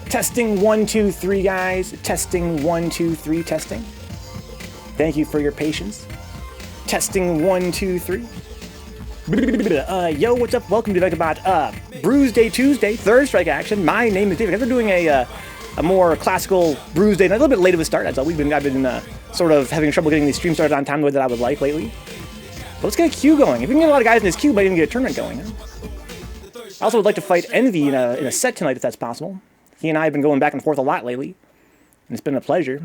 Testing 1, 2, 3, guys. Testing 1, 2, 3, testing. Thank you for your patience. Testing 1, 2, 3. Yo, what's up? Welcome to Vencabot. Bruise-day Tuesday, third strike action. My name is David. We're doing a more classical Bruise-day, a little bit late of a start. That's all. I've been sort of having trouble getting these streams started on time the way that I would like lately. But let's get a queue going. If we can get a lot of guys in this queue, but I didn't get a tournament going. Huh? I also would like to fight Envy in a set tonight, if that's possible. He and I have been going back and forth a lot lately, and it's been a pleasure.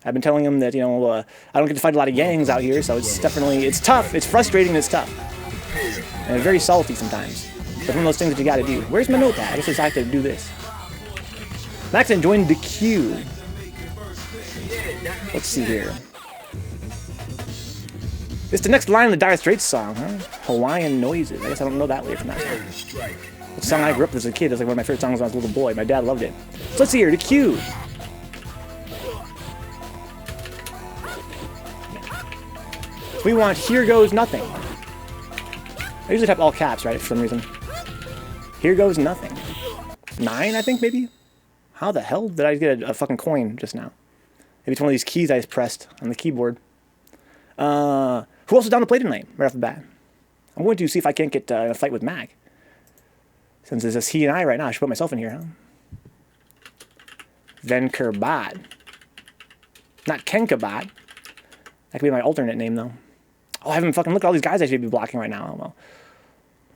I've been telling him that, I don't get to fight a lot of Yangs out here, so it's tough, it's frustrating, and it's tough. And it's very salty sometimes. It's one of those things that you gotta do. Where's my notepad? I guess I have to do this. Max joined the queue. Let's see here. It's the next line in the Dire Straits song, huh? Hawaiian Noises. I guess I don't know that lyric from that song. It's a song I grew up with as a kid. It was like one of my favorite songs when I was a little boy. My dad loved it. So let's see here, the queue. We want Here Goes Nothing. I usually type all caps, right, for some reason. Here Goes Nothing. 9, I think, maybe? How the hell did I get a fucking coin just now? Maybe it's one of these keys I just pressed on the keyboard. Who else is down to play tonight, right off the bat? I'm going to see if I can't get in a fight with Mac. Since it's just he and I right now, I should put myself in here, huh? Vencabot. Not Kenkabot. That could be my alternate name, though. Oh, I haven't fucking looked at all these guys I should be blocking right now. Well,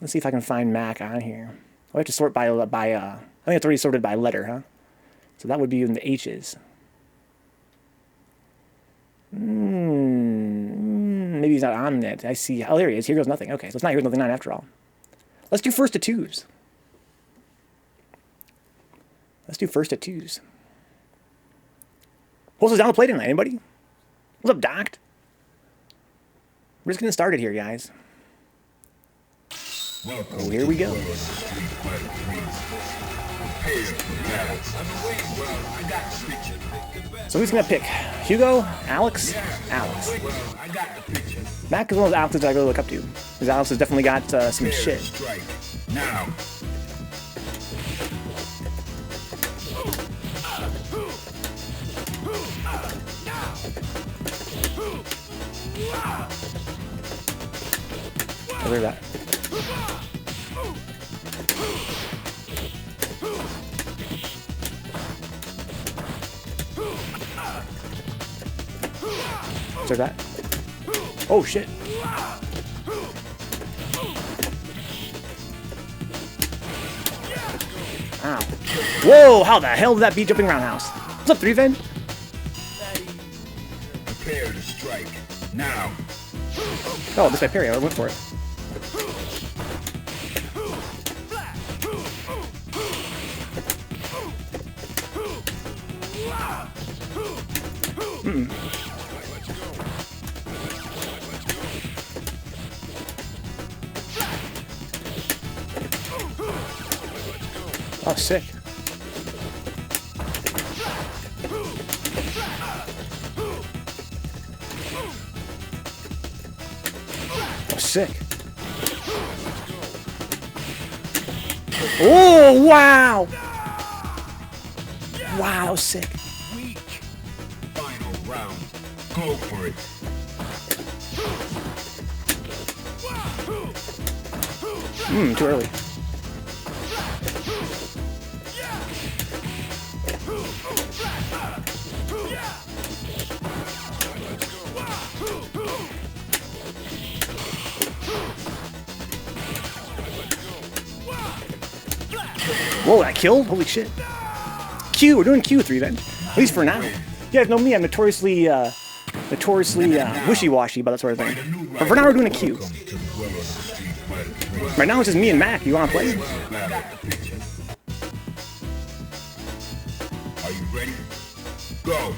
let's see if I can find Mac on here. I have to sort by I think it's already sorted by letter, huh? So that would be in the H's. Maybe he's not on it. I see. Oh, there he is. Here Goes Nothing. Okay, so it's not Here Goes Nothing 9 after all. Let's do first to twos. Let's do first to twos. Who else is down to play tonight? Anybody? What's up, Doc? We're just getting started here, guys. Oh, here we go. So who's gonna pick? Hugo? Alex? Alex. Mac is one of the Alexes that I really look up to. Because Alex has definitely got some shit. Now. Oh, look at that. Look at that. Oh, shit. Ow. Whoa, how the hell did that beat jumping roundhouse? What's up, Threevenge? Prepare to strike. Now. Oh, this is my parry. I went for it. Oh, sick. Oh, sick. Oh, wow! Wow, that was sick. Final round. Go for it. Too early. Whoa, that killed? Holy shit. Q, we're doing Q, Threevenge. At least for now. You guys know me, I'm notoriously wishy-washy about that sort of thing. But for now, we're doing a Q. Right now, it's just me and Mac. You want to play? Are you ready? Go!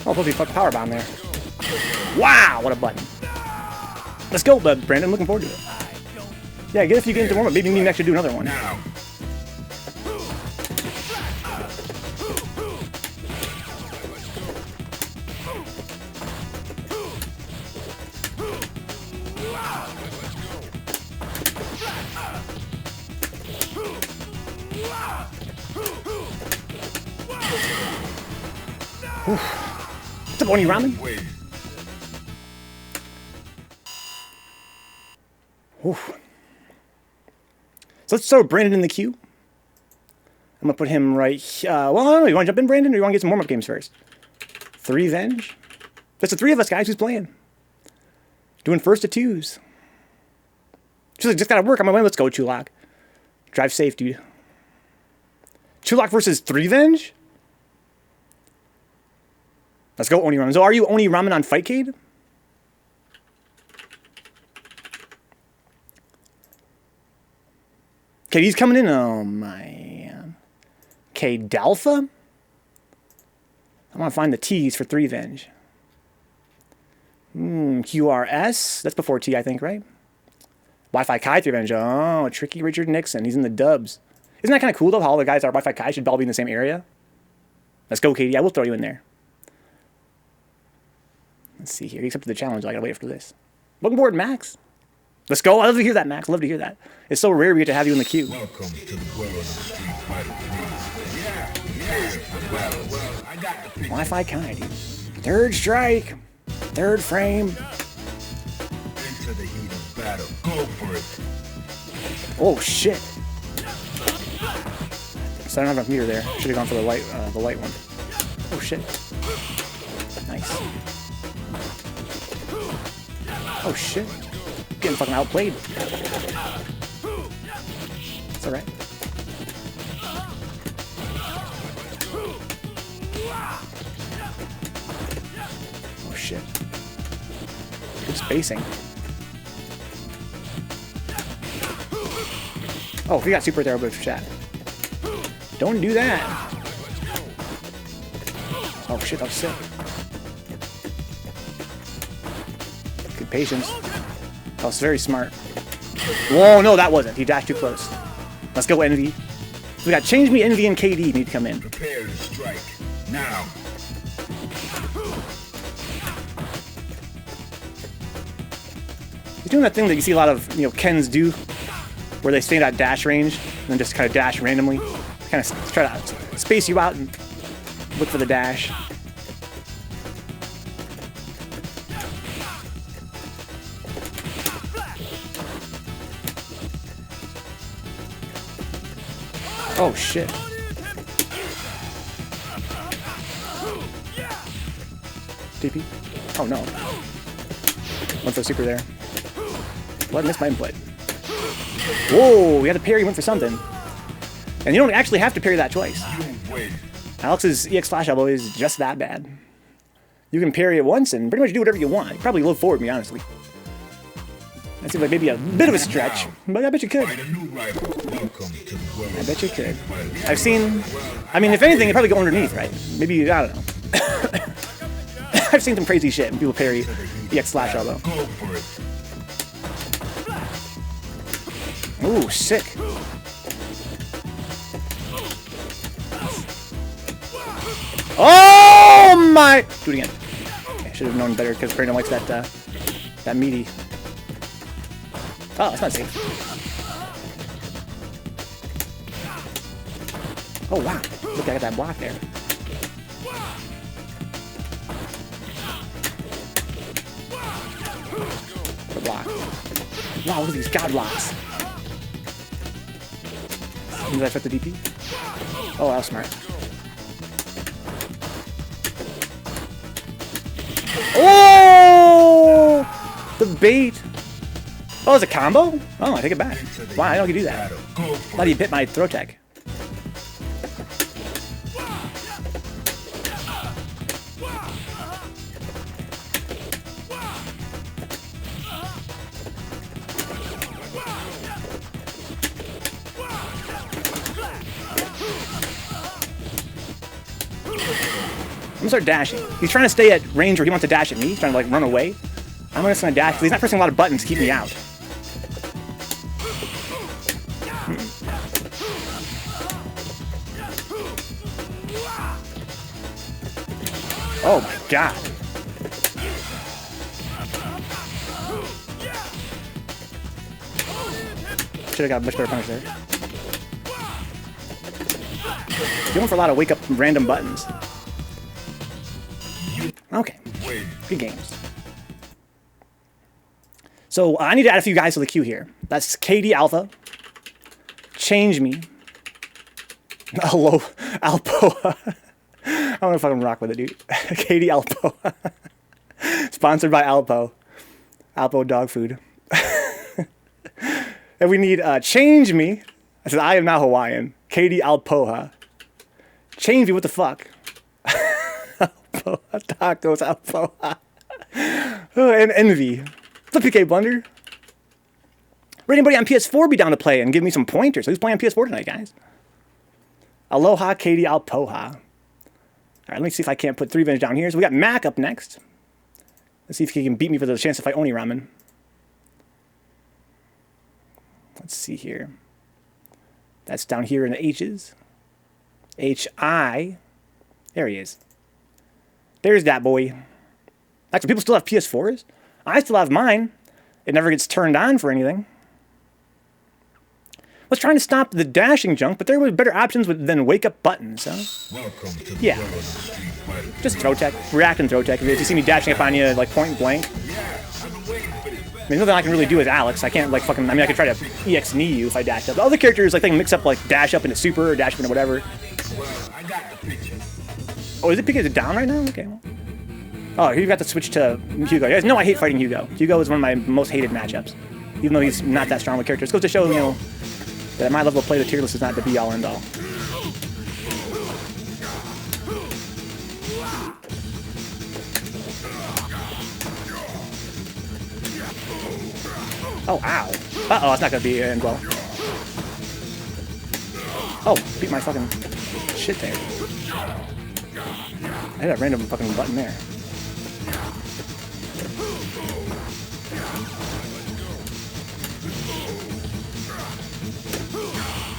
Oh, supposed to be fucking power bomb there. Wow, what a button. Let's go, Brandon. I'm looking forward to it. Yeah, get a few games to warm up. Maybe me next should do another one. Now. What's up, OniRamen? So let's throw Brandon in the queue. I'm gonna put him right. Well, I don't know. You want to jump in, Brandon, or you want to get some warm-up games first? Threevenge. That's the three of us guys. Who's playing? Doing first to twos. Just gotta work on my way. Let's go, Chulak. Drive safe, dude. Chulak versus Threevenge. Let's go, OniRamen. So are you OniRamen on Fightcade? Okay, he's coming in. Oh, man. Okay, Dalpha? I want to find the T's for Threevenge. QRS? That's before T, I think, right? Wi-Fi Kai Threevenge. Oh, Tricky Richard Nixon. He's in the dubs. Isn't that kind of cool, though, how all the guys are Wi-Fi Kai should all be in the same area? Let's go, Katie. I will throw you in there. Let's see here. He accepted the challenge. I gotta wait for this. Welcome aboard, Max. Let's go. I love to hear that, Max. I love to hear that. It's so rare we get to have you in the queue. Welcome to the world of Street Fighter 3. Well, I got the picture. Wi-Fi Kai, dude. Third strike. Third frame. Into the heat of battle. Go for it. Oh, shit. So I don't have enough meter there. Should have gone for the light one. Oh, shit. Nice. Oh, shit. Getting fucking outplayed. It's alright. Oh, shit. Good spacing. Oh, if you got super there, but chat. Don't do that. Oh, shit, that was sick. Good patience. That was very smart. Whoa, no, that wasn't. He dashed too close. Let's go, Envy. We got Change Me, Envy, and KD need to come in. Prepare to strike. Now. He's doing that thing that you see a lot of, Kens do, where they stay in that dash range and then just kind of dash randomly. Kind of try to space you out and look for the dash. Oh, shit. DP. Oh, no. Went for a super there. Well, I missed my input. Whoa, we had to parry, went for something. And you don't actually have to parry that twice. Alex's EX flash elbow is just that bad. You can parry it once and pretty much do whatever you want. You probably low forward me, honestly. That seems like maybe a bit of a stretch, but I bet you could. I bet you could. I've seen, I mean, if anything, it'd probably go underneath, right? Maybe, I don't know. I've seen some crazy shit when people parry EX slash elbow. Ooh, sick. Oh my! Do it again. I should have known better because Brandon likes that meaty. Oh, that's not safe. Oh wow! Look, I got that block there. The block. Wow, look at these god blocks. Did I fit the DP? Oh, that was smart. Oh! The bait! Oh, it's a combo? Oh, I take it back. Wow, I don't get to do that. Thought he bit my throw tech. I'm gonna start dashing. He's trying to stay at range where he wants to dash at me. He's trying to like run away. I'm just gonna dash because he's not pressing a lot of buttons to keep me out. Oh my god. Should have got a much better punish there. Going for a lot of wake up random buttons. Okay. Good games. So I need to add a few guys to the queue here. That's KD Alpha. Change Me. Hello, Alpo. I don't know if I can rock with it, dude. KD Alpo. Sponsored by Alpo. Alpo dog food. And we need Change Me. I said, I am not Hawaiian. KD Alpoha. Change Me, what the fuck? Alpoha. Tacos Alpoha. Oh, and Envy. What's up, PK Blunder? Would anybody on PS4 be down to play and give me some pointers? Who's playing on PS4 tonight, guys? Aloha, KD Alpoha. All right, let me see if I can't put Threevenge down here. So we got Mac up next. Let's see if he can beat me for the chance to fight OniRamen. Let's see here. That's down here in the H's. H-I. There he is. There's that boy. Actually, people still have PS4s? I still have mine. It never gets turned on for anything. Was trying to stop the dashing junk, but there were better options than wake up buttons, huh? Yeah. Just throw tech. React and throw tech. If you see me dashing up on you like point blank. I mean, nothing I can really do as Alex. I can't like fucking. I mean, I could try to EX knee you if I dash up. The other characters like they can mix up like dash up into super or dash up into whatever. Oh, is it because it's down right now? Okay. Oh, here you got to switch to Hugo. You guys know I hate fighting Hugo. Hugo is one of my most hated matchups, even though he's not that strong of a character. It goes to show, you know, that at my level of play, the tier list is not the be all end all. Oh, ow. Uh-oh, it's not going to be end well. Oh, beat my fucking shit there. I hit that random fucking button there.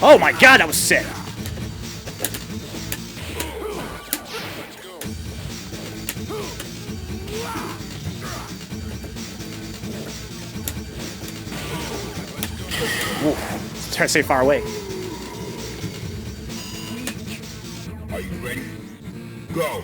Oh my god, that was sick! Whoa. Try to stay far away. Are you ready? Go!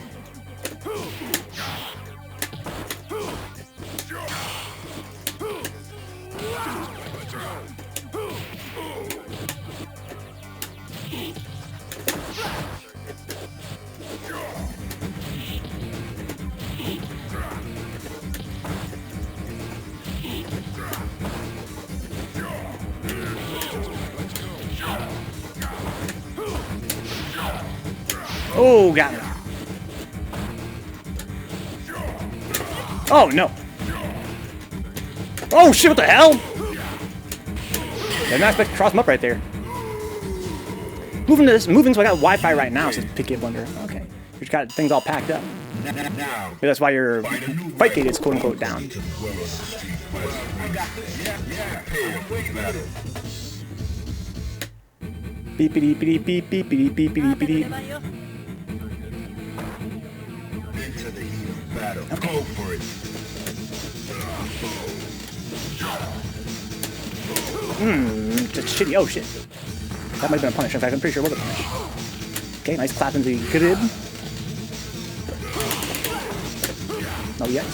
Oh, got me. Oh, no. Oh, shit, what the hell? Did not expect to cross them up right there. Moving so I got Wi-Fi right now, says PK Blunder. Okay. You just got things all packed up. Maybe that's why your fight gate is quote-unquote down. Beep-a-dee-beep-beep, beep-a-dee, beep-a-dee-beep-a-dee. Into the heat of battle. Go for it. Just shitty. Oh, shit. That might have been a punish. In fact, I'm pretty sure it was a punish. Okay, nice clap into the grid. No, yes.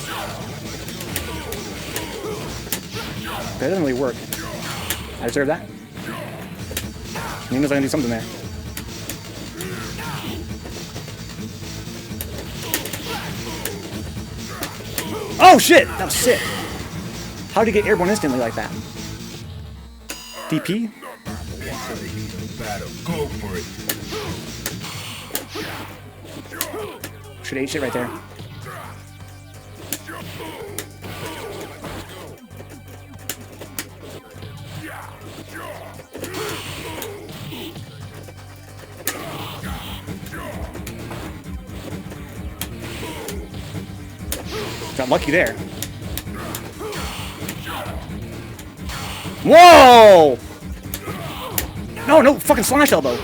That doesn't really work. I deserve that. He knows I can do something there. Oh shit! That was sick! How did he get airborne instantly like that? DP? Go for it. Should have ate shit right there. Got lucky there. Whoa! No, no, fucking slash elbow.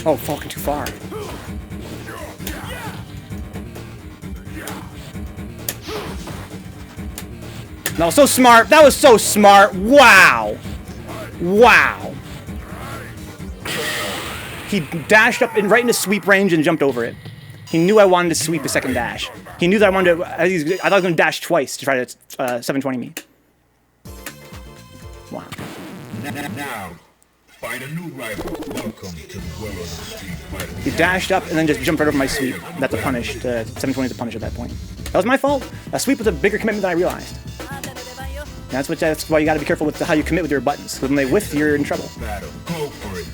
Oh, fucking too far. That was so smart. That was so smart. Wow. Wow. He dashed up right into sweep range and jumped over it. He knew I wanted to sweep a second dash. He knew that I wanted to... I thought I was going to dash twice to try to 720 me. Wow. Now, find a new rival. Welcome to the world of Street Fighter. He dashed up and then just jumped right over my sweep. That's a punish. 720 is a punish at that point. That was my fault. That sweep was a bigger commitment than I realized. And that's why you got to be careful with how you commit with your buttons. Because when they whiff, you're in trouble. Battle. Go for it.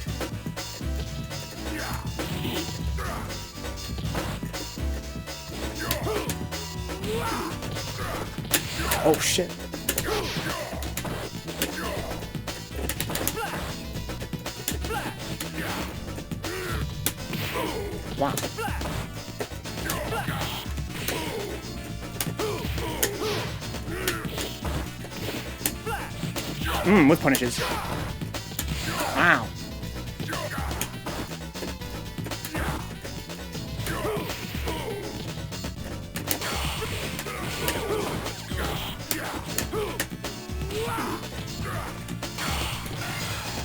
Oh shit. Wow. With punishes. Wow.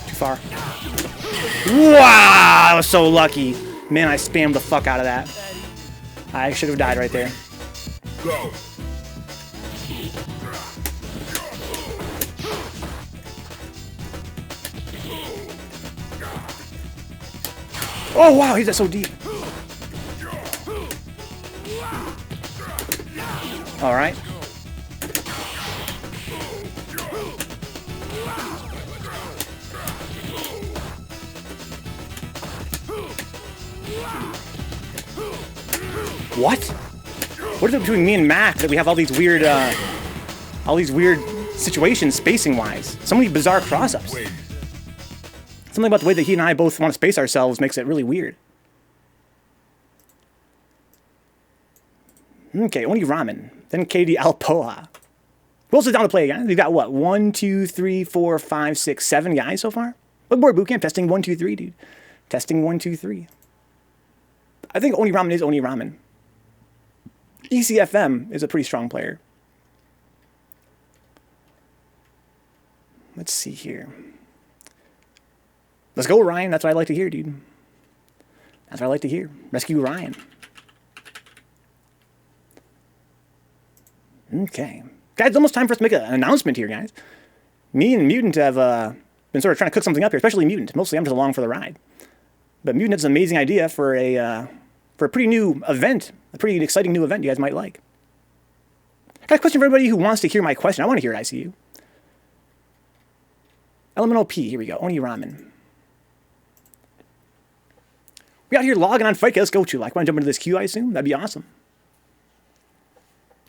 Too far. Wow! I was so lucky. Man, I spammed the fuck out of that. I should have died right there. Go. Oh wow, he's so deep. All right. What? What is it between me and Mac that we have all these weird situations spacing-wise? So many bizarre cross-ups. Something about the way that he and I both want to space ourselves makes it really weird. Okay, OniRamen. Then KD Alpoa. Who else is down to play again? We've got what? 1, 2, 3, 4, 5, 6, 7 guys so far? What board bootcamp? Testing 1, 2, 3, dude. Testing 1, 2, 3. I think OniRamen is OniRamen. ECFM is a pretty strong player. Let's see here. Let's go, Ryan. That's what I like to hear, dude. That's what I like to hear. RescueRyan. Okay. Guys, it's almost time for us to make an announcement here, guys. Me and Mutant have been sort of trying to cook something up here, especially Mutant. Mostly I'm just along for the ride. But Mutant has an amazing idea for a pretty new event, a pretty exciting new event you guys might like. I got a question for everybody who wants to hear my question. I want to hear it, ICU. Elemental P, here we go. OniRamen. We out here logging on Fight. Let's go, Chulak. Want to jump into this queue, I assume? That'd be awesome.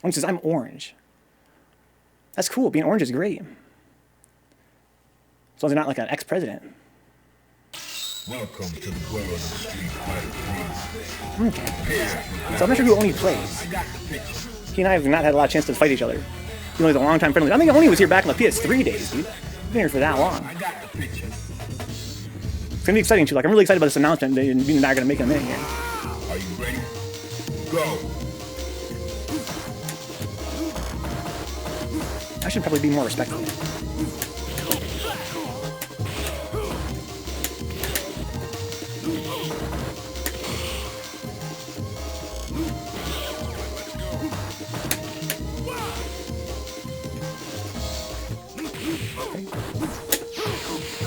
One says, I'm orange. That's cool. Being orange is great. As long as you're not like an ex-president. Welcome to the world of Street Fighter. Okay. So I'm not sure who Oni plays. He and I have not had a lot of chance to fight each other. He only has a long time friendly. I think Oni was here back in the PS3 days, dude. He's been here for that long. It's gonna be exciting, Chulak. I'm really excited about this announcement that you and I are gonna make in a minute here. Are you ready? Go. I should probably be more respectful.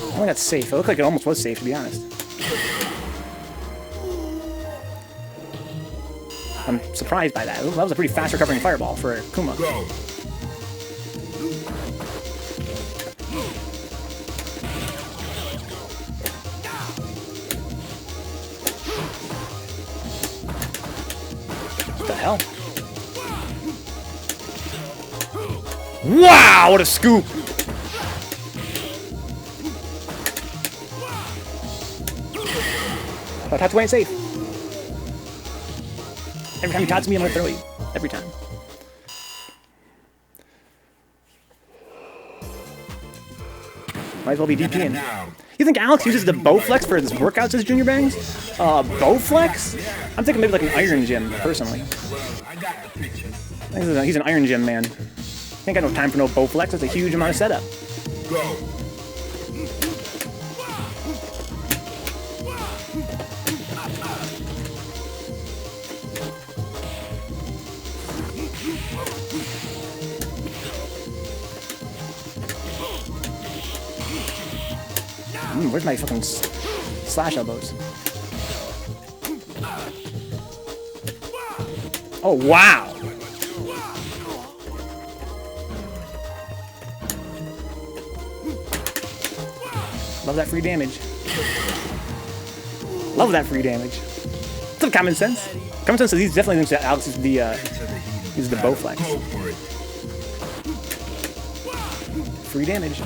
I think that's safe. It looked like it almost was safe, to be honest. I'm surprised by that. That was a pretty fast recovering fireball for Kuma. Go. What the hell? Wow, what a scoop! But Tatooine ain't safe. Every time he tots me, I'm gonna throw you. Every time. Might as well be And DPing. now, You think Alex uses the Bowflex for his workouts as Junior Bangs? Bowflex? I'm thinking maybe like an Iron Gym, personally. well, I got the picture. I think he's an Iron Gym man. Ain't got no time for no Bowflex. That's a huge amount of setup. Go. Where's my fucking slash elbows? Oh, wow! Love that free damage. Love that free damage. Some common sense. Common sense says he definitely thinks that Alex is the Bowflex. Go for it. Free damage.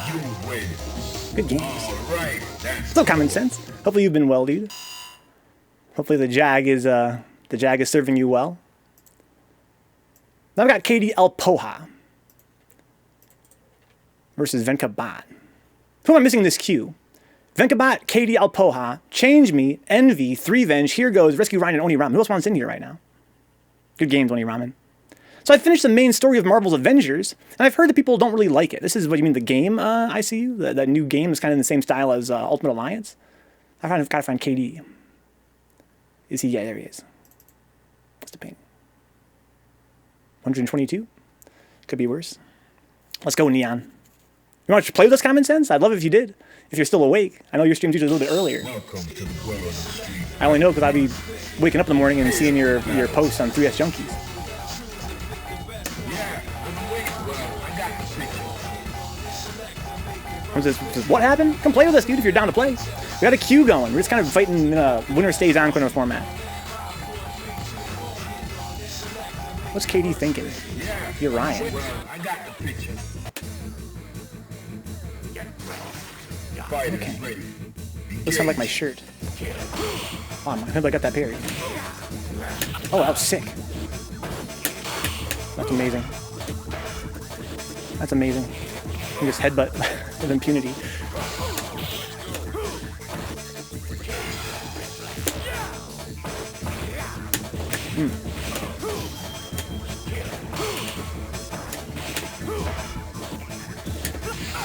You win. Good games. All right. That's Still common sense. Hopefully you've been well, dude. Hopefully the Jag is serving you well. Now I've got KD Alpoha versus Vencabot. Who am I missing this queue? Vencabot, KD Alpoha, Change Me, Envy, Threevenge, Here Goes, RescueRyan, and OniRamen. Who else wants in here right now? Good games, OniRamen. So I finished the main story of Marvel's Avengers, and I've heard that people don't really like it. This is what you mean, the game, ICU? That new game is kind of in the same style as Ultimate Alliance? I've got to find KD. Is he? Yeah, there he is. What's the pain? 122? Could be worse. Let's go, Neon. You want to play with us, Common Sense? I'd love it if you did. If you're still awake. I know your stream's usually a little bit earlier. welcome to the world of the street. I only know because I'll be waking up in the morning and seeing your posts on 3S Junkies. Yeah, I'm awake. Well, I got the picture. Says, what happened? Come play with us, dude, if you're down to play. We got a queue going. We're just kind of fighting in a winner stays on kind of format. What's KD thinking? Yeah. You're Ryan. Well, I got the picture. Fighter is ready. Looks kind of like my shirt. Oh, I hope I got that parry. Oh, that was sick. That's amazing. That's amazing. You can just headbutt with impunity.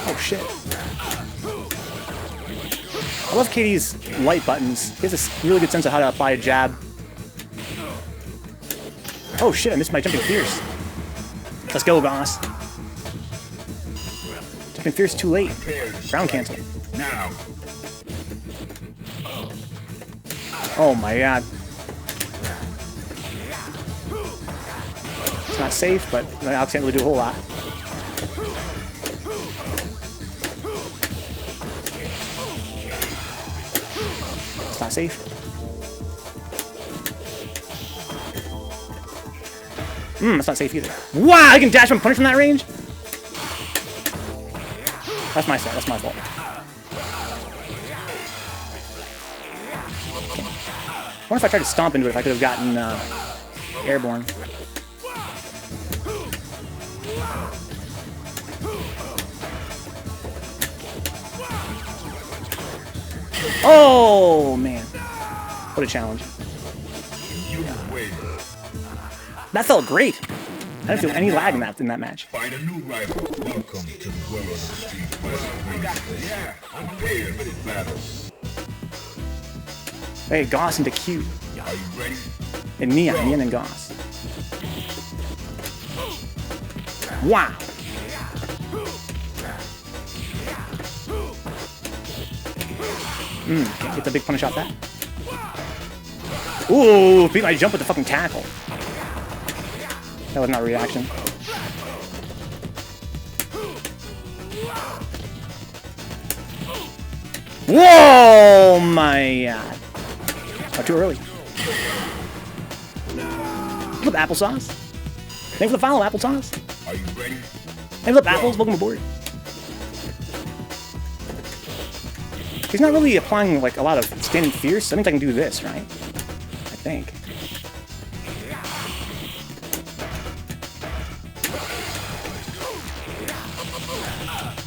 Oh shit. I love KD's light buttons. He has a really good sense of how to apply a jab. Oh shit, I missed my jumping fierce. Let's go, Goss. Jumping fierce too late. Ground cancel. Now. Oh my god. It's not safe, but Alex can't really do a whole lot. It's not safe. That's not safe either. Wow, I can dash and punish from that range? That's my fault, that's my fault. I wonder if I tried to stomp into it, if I could have gotten airborne. Oh, man. What a challenge. You win. That felt great. I didn't feel any lag in that match. Find a new rival. Welcome to the world of the street. Well, I got this. Yeah, I'm prepared for this battle. Hey, Goss into Q. Are you ready? And Neon and Goss. Wow. Can't get the big punish off that. Ooh, beat my jump with the fucking tackle. That was not a reaction. Whoa, my god. Oh, too early. Flip applesauce. Thanks for the follow, applesauce. Are you ready? Hey, flip apples, welcome aboard. He's not really applying like a lot of standing fierce, so that means I can do this, right? I think.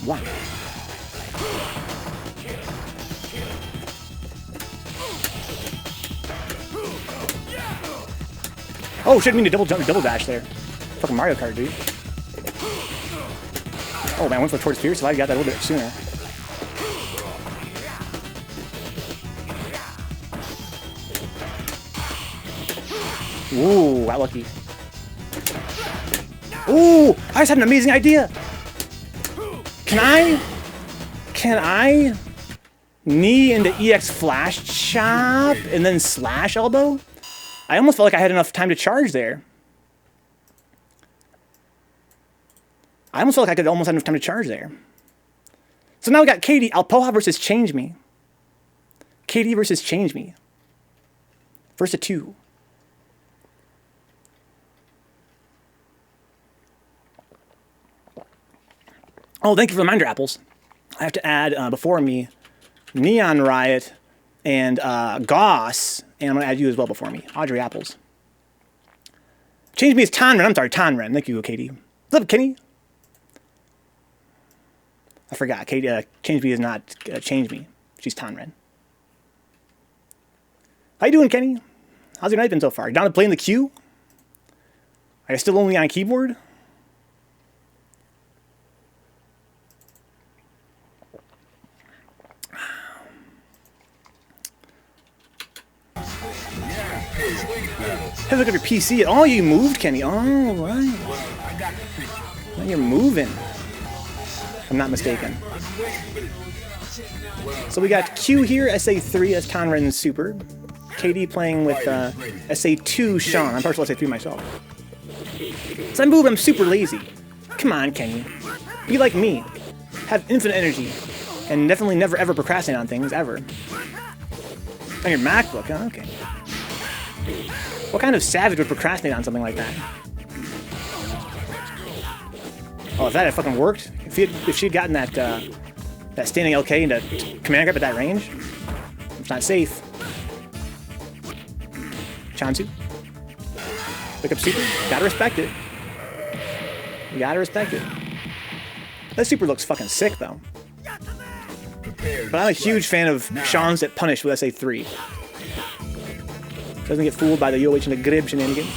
Wow. Oh, shouldn't mean to double jump, double dash there. Fucking Mario Kart, dude. Oh man, I went for towards fierce. If I got that a little bit sooner. Ooh, got lucky. Ooh, I just had an amazing idea. Can I knee into EX flash chop and then slash elbow? I almost felt like I had enough time to charge there. I almost felt like I could almost have enough time to charge there. So now we got KD Alpoha versus Change Me. KD versus Change Me. First to 2. Oh, thank you for the reminder, Apples. I have to add before me neonriot and Goss, and I'm going to add you as well before me. AudreyApples. Change Me is Tonren. I'm sorry, Tonren. Thank you, Katie. What's up, Kenny? I forgot. Katie, Change Me is not Change Me. She's Tonren. How you doing, Kenny? How's your night been so far? Down to playing the queue? Are you still only on keyboard? Hey, look at your PC. Oh, you moved, Kenny. Oh, right. Now you're moving. If I'm not mistaken. So we got Q here, SA3 as Tonren Super. KD playing with SA2 Sean. I'm partial SA3 myself. So I move, I'm super lazy. Come on, Kenny. Be like me. Have infinite energy. And definitely never ever procrastinate on things, ever. On your MacBook, huh? Okay. What kind of savage would procrastinate on something like that? Oh, if that had fucking worked, if she had gotten that that standing LK into command grab at that range, it's not safe. Chansu, pick up super. Gotta respect it. You gotta respect it. That super looks fucking sick though. But I'm a huge fan of Sean's that punish with SA3. Doesn't get fooled by the UOH and the Grib shenanigans.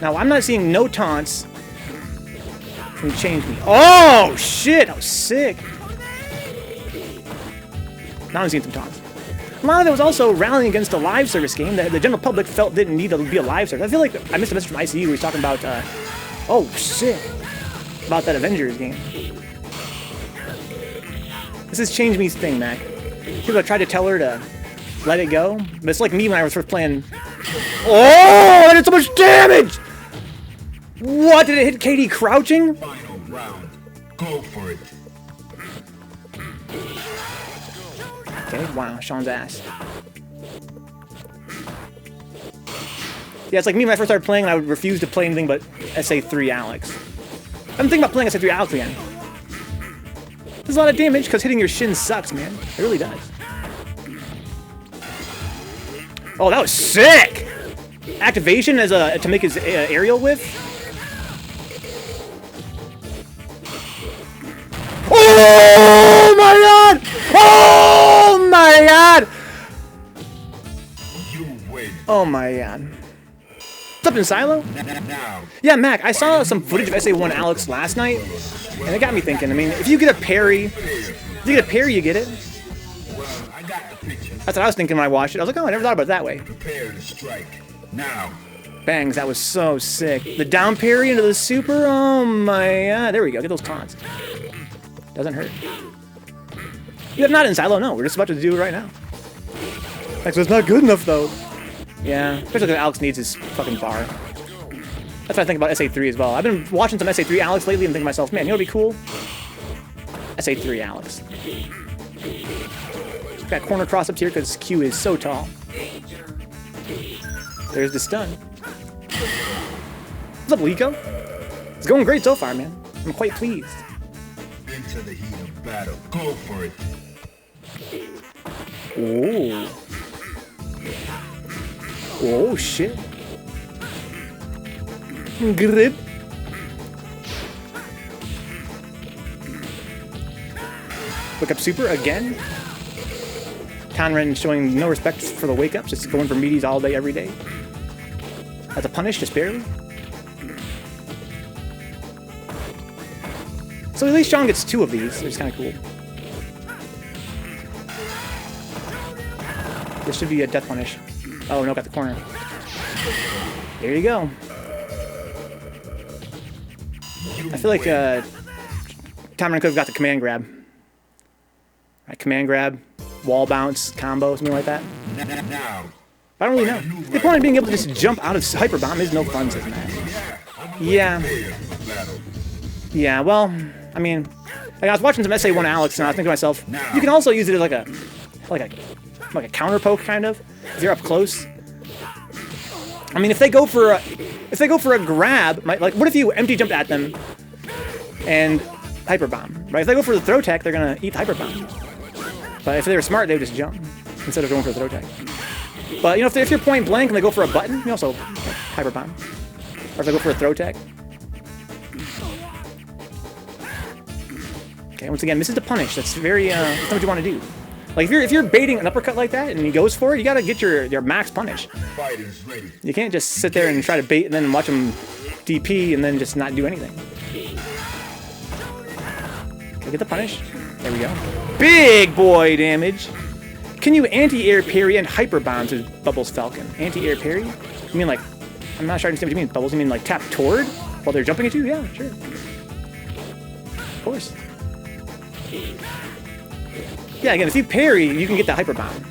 Now, I'm not seeing no taunts from Change Me. Oh, shit! That was sick! Now I'm seeing some taunts. A lot of it was also rallying against a live service game that the general public felt didn't need to be a live service. I feel like I missed a message from ICE where he's talking about, oh, shit! About that Avengers game. This is Change Me's thing, Mac. People have tried to tell her to let it go, but it's like me when I was first playing. Oh, I did so much damage! What, did it hit KD crouching? Final round. Go for it. Okay, wow, Sean's ass. Yeah, it's like me when I first started playing and I would refuse to play anything but SA3 Alex. I'm thinking about playing SA3 Alex again. There's a lot of damage because hitting your shin sucks, man. It really does. Oh, that was sick! Activation as to make his aerial whiff. Oh my god! Oh my god! You win. Oh my god. What's up in Silo? Now. Yeah, Mac, I saw some footage of SA1 Alex last night, and it got me thinking. I mean, if you get a parry, you get it. I got the picture. That's what I was thinking when I watched it. I was like, oh, I never thought about it that way. Prepare to strike. Now. Bangs, that was so sick. The down parry into the super, oh my god. There we go, get those taunts. Doesn't hurt. You have not in Silo, no. We're just about to do it right now. Like, so it's not good enough, though. Yeah, especially because Alex needs his fucking bar. That's what I think about SA3 as well. I've been watching some SA3 Alex lately and thinking to myself, man, you know what'd be cool? SA3 Alex. Got corner cross ups here because Q is so tall. There's the stun. What's up, Lico? It's going great so far, man. I'm quite pleased. into the heat of battle. Go for it. Oh. Oh, shit. Grip. Wake up super again. Tonren showing no respect for the wake ups, just going for meaties all day, every day. That's a punish, just barely. So at least Sean gets 2 of these, which is kind of cool. This should be a death punish. Oh no, got the corner. There you go. I feel like Tonren could have got the command grab. Right, command grab, wall bounce, combo, something like that. I don't really know. The point of being able to just jump out of hyper bomb is no fun, says Matt. Yeah. Yeah, well, I mean, like I was watching some SA1 Alex and I was thinking to myself, you can also use it as like a counter poke kind of. If you're up close. I mean, if they go for a grab, like what if you empty jumped at them and hyper bomb, right? If they go for the throw tech, they're gonna eat hyper bomb. But if they were smart, they would just jump instead of going for the throw tech. But you know, if you're point blank and they go for a button, you also hyper bomb. Or if they go for a throw tech. Okay, once again, misses the punish. That's very that's not what you want to do. Like if you're baiting an uppercut like that and he goes for it, you gotta get your max punish. You can't just sit there and try to bait and then watch him DP and then just not do anything. Okay, get the punish. There we go. Big boy damage. Can you anti-air parry and hyper bomb to Bubbles Falcon? Anti-air parry? You mean like, I'm not sure I understand what you mean, Bubbles. You mean like tap toward while they're jumping at you? Yeah, sure. Of course. Yeah, again, if you parry, you can get that hyper bomb.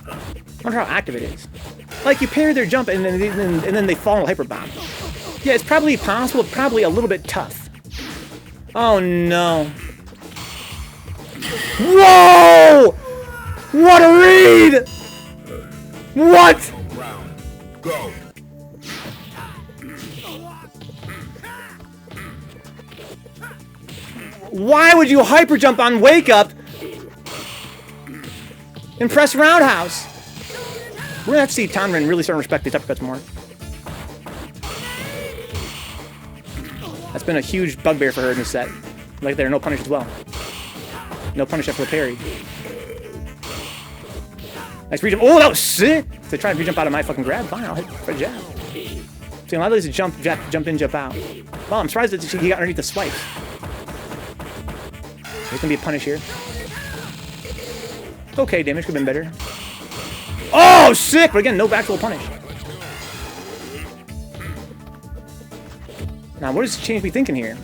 I wonder how active it is. Like you parry their jump and then they fall in hyper bomb. Yeah, it's probably possible, probably a little bit tough. Oh no. Whoa! What a read! What? Go. Why would you hyper jump on wake up and press roundhouse? We're gonna have to see Tonren really start to respect these uppercuts more. That's been a huge bugbear for her in this set. Like there, no punish as well. No punish after the parry. Nice re-jump. Oh, that was sick! If they try to re-jump out of my fucking grab, fine, I'll hit for a jab. See, a lot of these jump in, jump out. Well, I'm surprised that he got underneath the swipes. There's gonna be a punish here. Okay, damage could have been better. Oh, sick! But again, no actual punish. Now, what does Change be thinking here?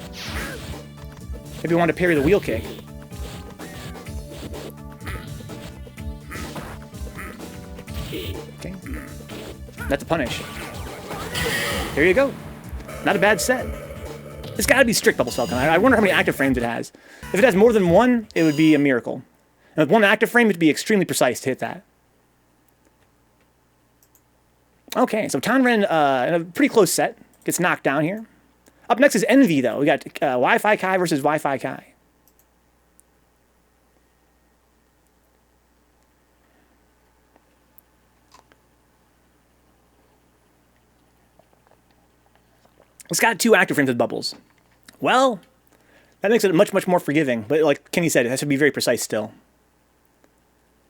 Maybe we want to parry the wheel kick. Okay. That's a punish. There you go. Not a bad set. It's got to be strict Bubbles Falcon. I wonder how many active frames it has. If it has more than one, it would be a miracle. And with one active frame, it would be extremely precise to hit that. Okay, so Tonren, in a pretty close set, gets knocked down here. Up next is Envy, though. We got Wi-Fi Kai versus Wi-Fi Kai. It's got 2 active frames with Bubbles. Well, that makes it much, much more forgiving. But like Kenny said, it has to be very precise still.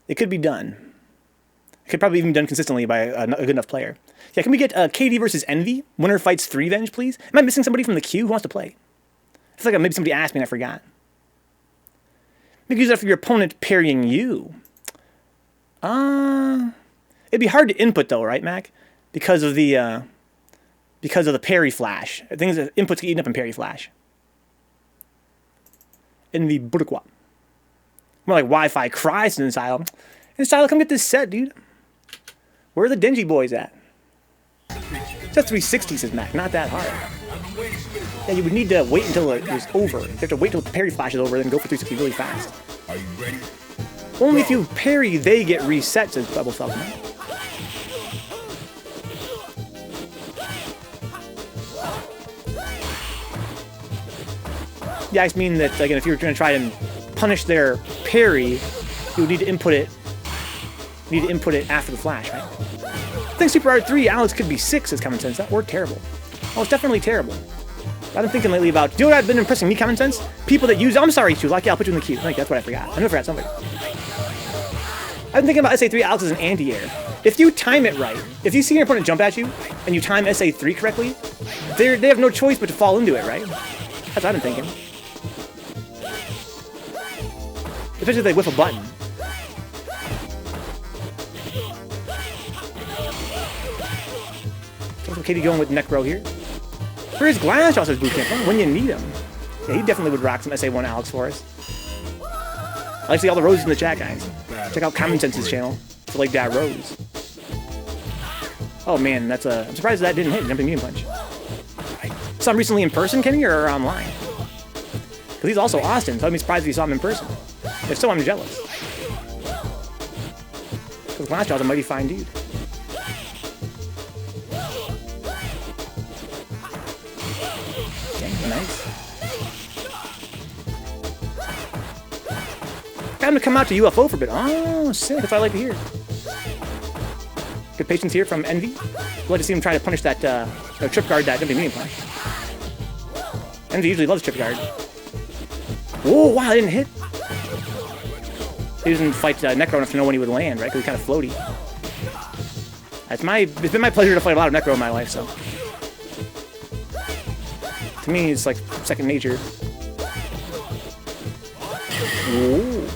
It could be done. It could probably even be done consistently by a good enough player. Yeah, can we get KD versus Envy? Winner fights Threevenge, please? Am I missing somebody from the queue who wants to play? I feel like maybe somebody asked me and I forgot. Maybe use that for your opponent parrying you. It'd be hard to input though, right, Mac? Because of the parry flash. I think inputs get eaten up in parry flash. Envboricua. More like Wi-Fi cries in style. In style, come get this set, dude. Where are the dingy boys at? It's a 360, says Mac. Not that hard. Yeah, you would need to wait until it was over. You have to wait until the parry flash is over, then go for 360 really fast. Are you ready? Only if you parry, they get reset, says Bubble Falcon. Yeah, I mean that, again, if you were going to try and punish their parry, you would need to input it. You need to input it after the flash, right? I think Super Hard 3, Alex could be 6 as Common Sense. That or terrible. Oh, it's definitely terrible. I've been thinking lately about, do you know what I've been impressing me, Common Sense? People that use, I'm sorry, Chulak, yeah, I'll put you in the queue. I think that's what I forgot. I never forgot somebody. I've been thinking about SA3 Alex as an anti-air. If you time it right, if you see your opponent jump at you, and you time SA3 correctly, they have no choice but to fall into it, right? That's what I've been thinking. Especially if they whiff a button. So Katie going with Necro here. Where's Glass also has bootcamp? Huh? When you need him. Yeah, he definitely would rock some SA1 Alex for us. I like to see all the roses in the chat, guys. Check out Common Sense's channel for like that rose. Oh man, that's a. I'm surprised that didn't hit Jumping Medium Punch. Saw him recently in person, Kenny, or online? Because he's also Austin, so I'd be surprised if you saw him in person. If so, I'm jealous. Because Glassjaw's a mighty fine dude. Okay, nice. Got him to come out to UFO for a bit. Oh, sick. That's what I like to hear. Good patience here from Envy. I'd like to see him try to punish that trip guard that Jumping Medium Punch. Envy usually loves trip guard. Whoa, wow, I didn't hit. He didn't fight Necro enough to know when he would land, right? Because he's kind of floaty. It's been my pleasure to fight a lot of Necro in my life, so. To me, it's like second nature. Whoa.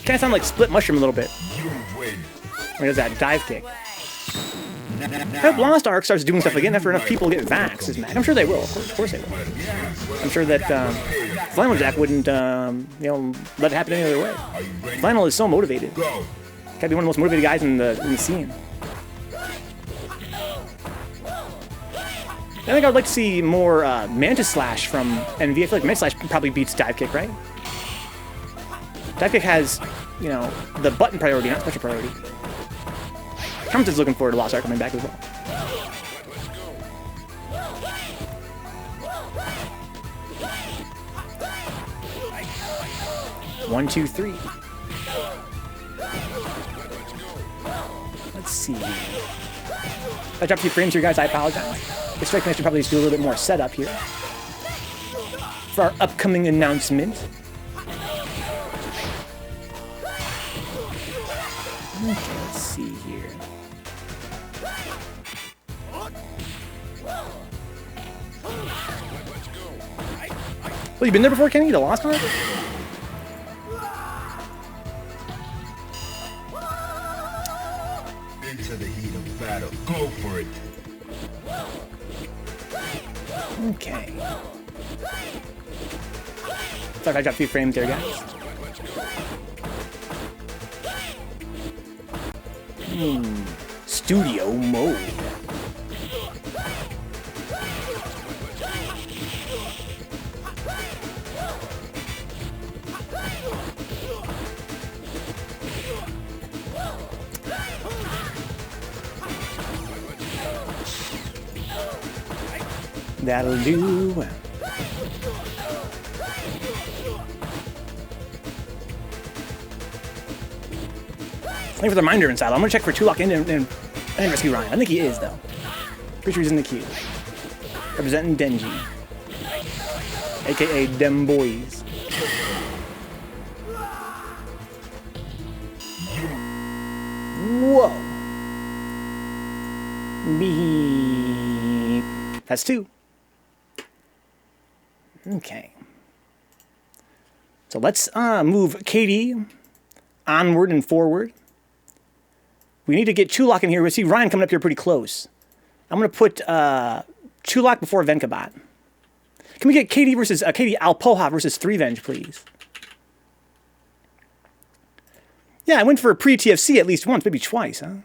Kind of sound like Split Mushroom a little bit. Where does that dive kick? I hope Lost Ark starts doing stuff again after enough people get vaxxed is mad. I'm sure they will. Of course they will. I'm sure that Flannel Jack wouldn't, you know, let it happen any other way. Flannel is so motivated. Gotta be one of the most motivated guys in the scene. I think I would like to see more Mantis Slash from NV. I feel like Mantis Slash probably beats Dive Kick, right? Dive Kick has, you know, the button priority, not special priority. Compton's looking forward to Lost Ark coming back as well. One, two, three. Let's see. If I dropped a few frames here, guys, I apologize. The strike me I should probably just do a little bit more setup here for our upcoming announcement. Okay, let's see here. Well, you been there before, Kenny? The Lost Ark? Into the heat of battle. Go for it. Okay. Sorry if I dropped a few frames there, guys. Studio mode. That'll do. Thank you for the reminder inside. I'm gonna check for Chulak and RescueRyan. I think he is though. Pretty sure he's in the queue. Representing Denji. AKA Dem Boys. Whoa. Beep. That's two. Okay. So let's move Katie onward and forward. We need to get Chulak in here. We see Ryan coming up here pretty close. I'm going to put Chulak before Vencabot. Can we get Katie Alpoha versus Threevenge, please? Yeah, I went for a pre-TFC at least once, maybe twice, huh?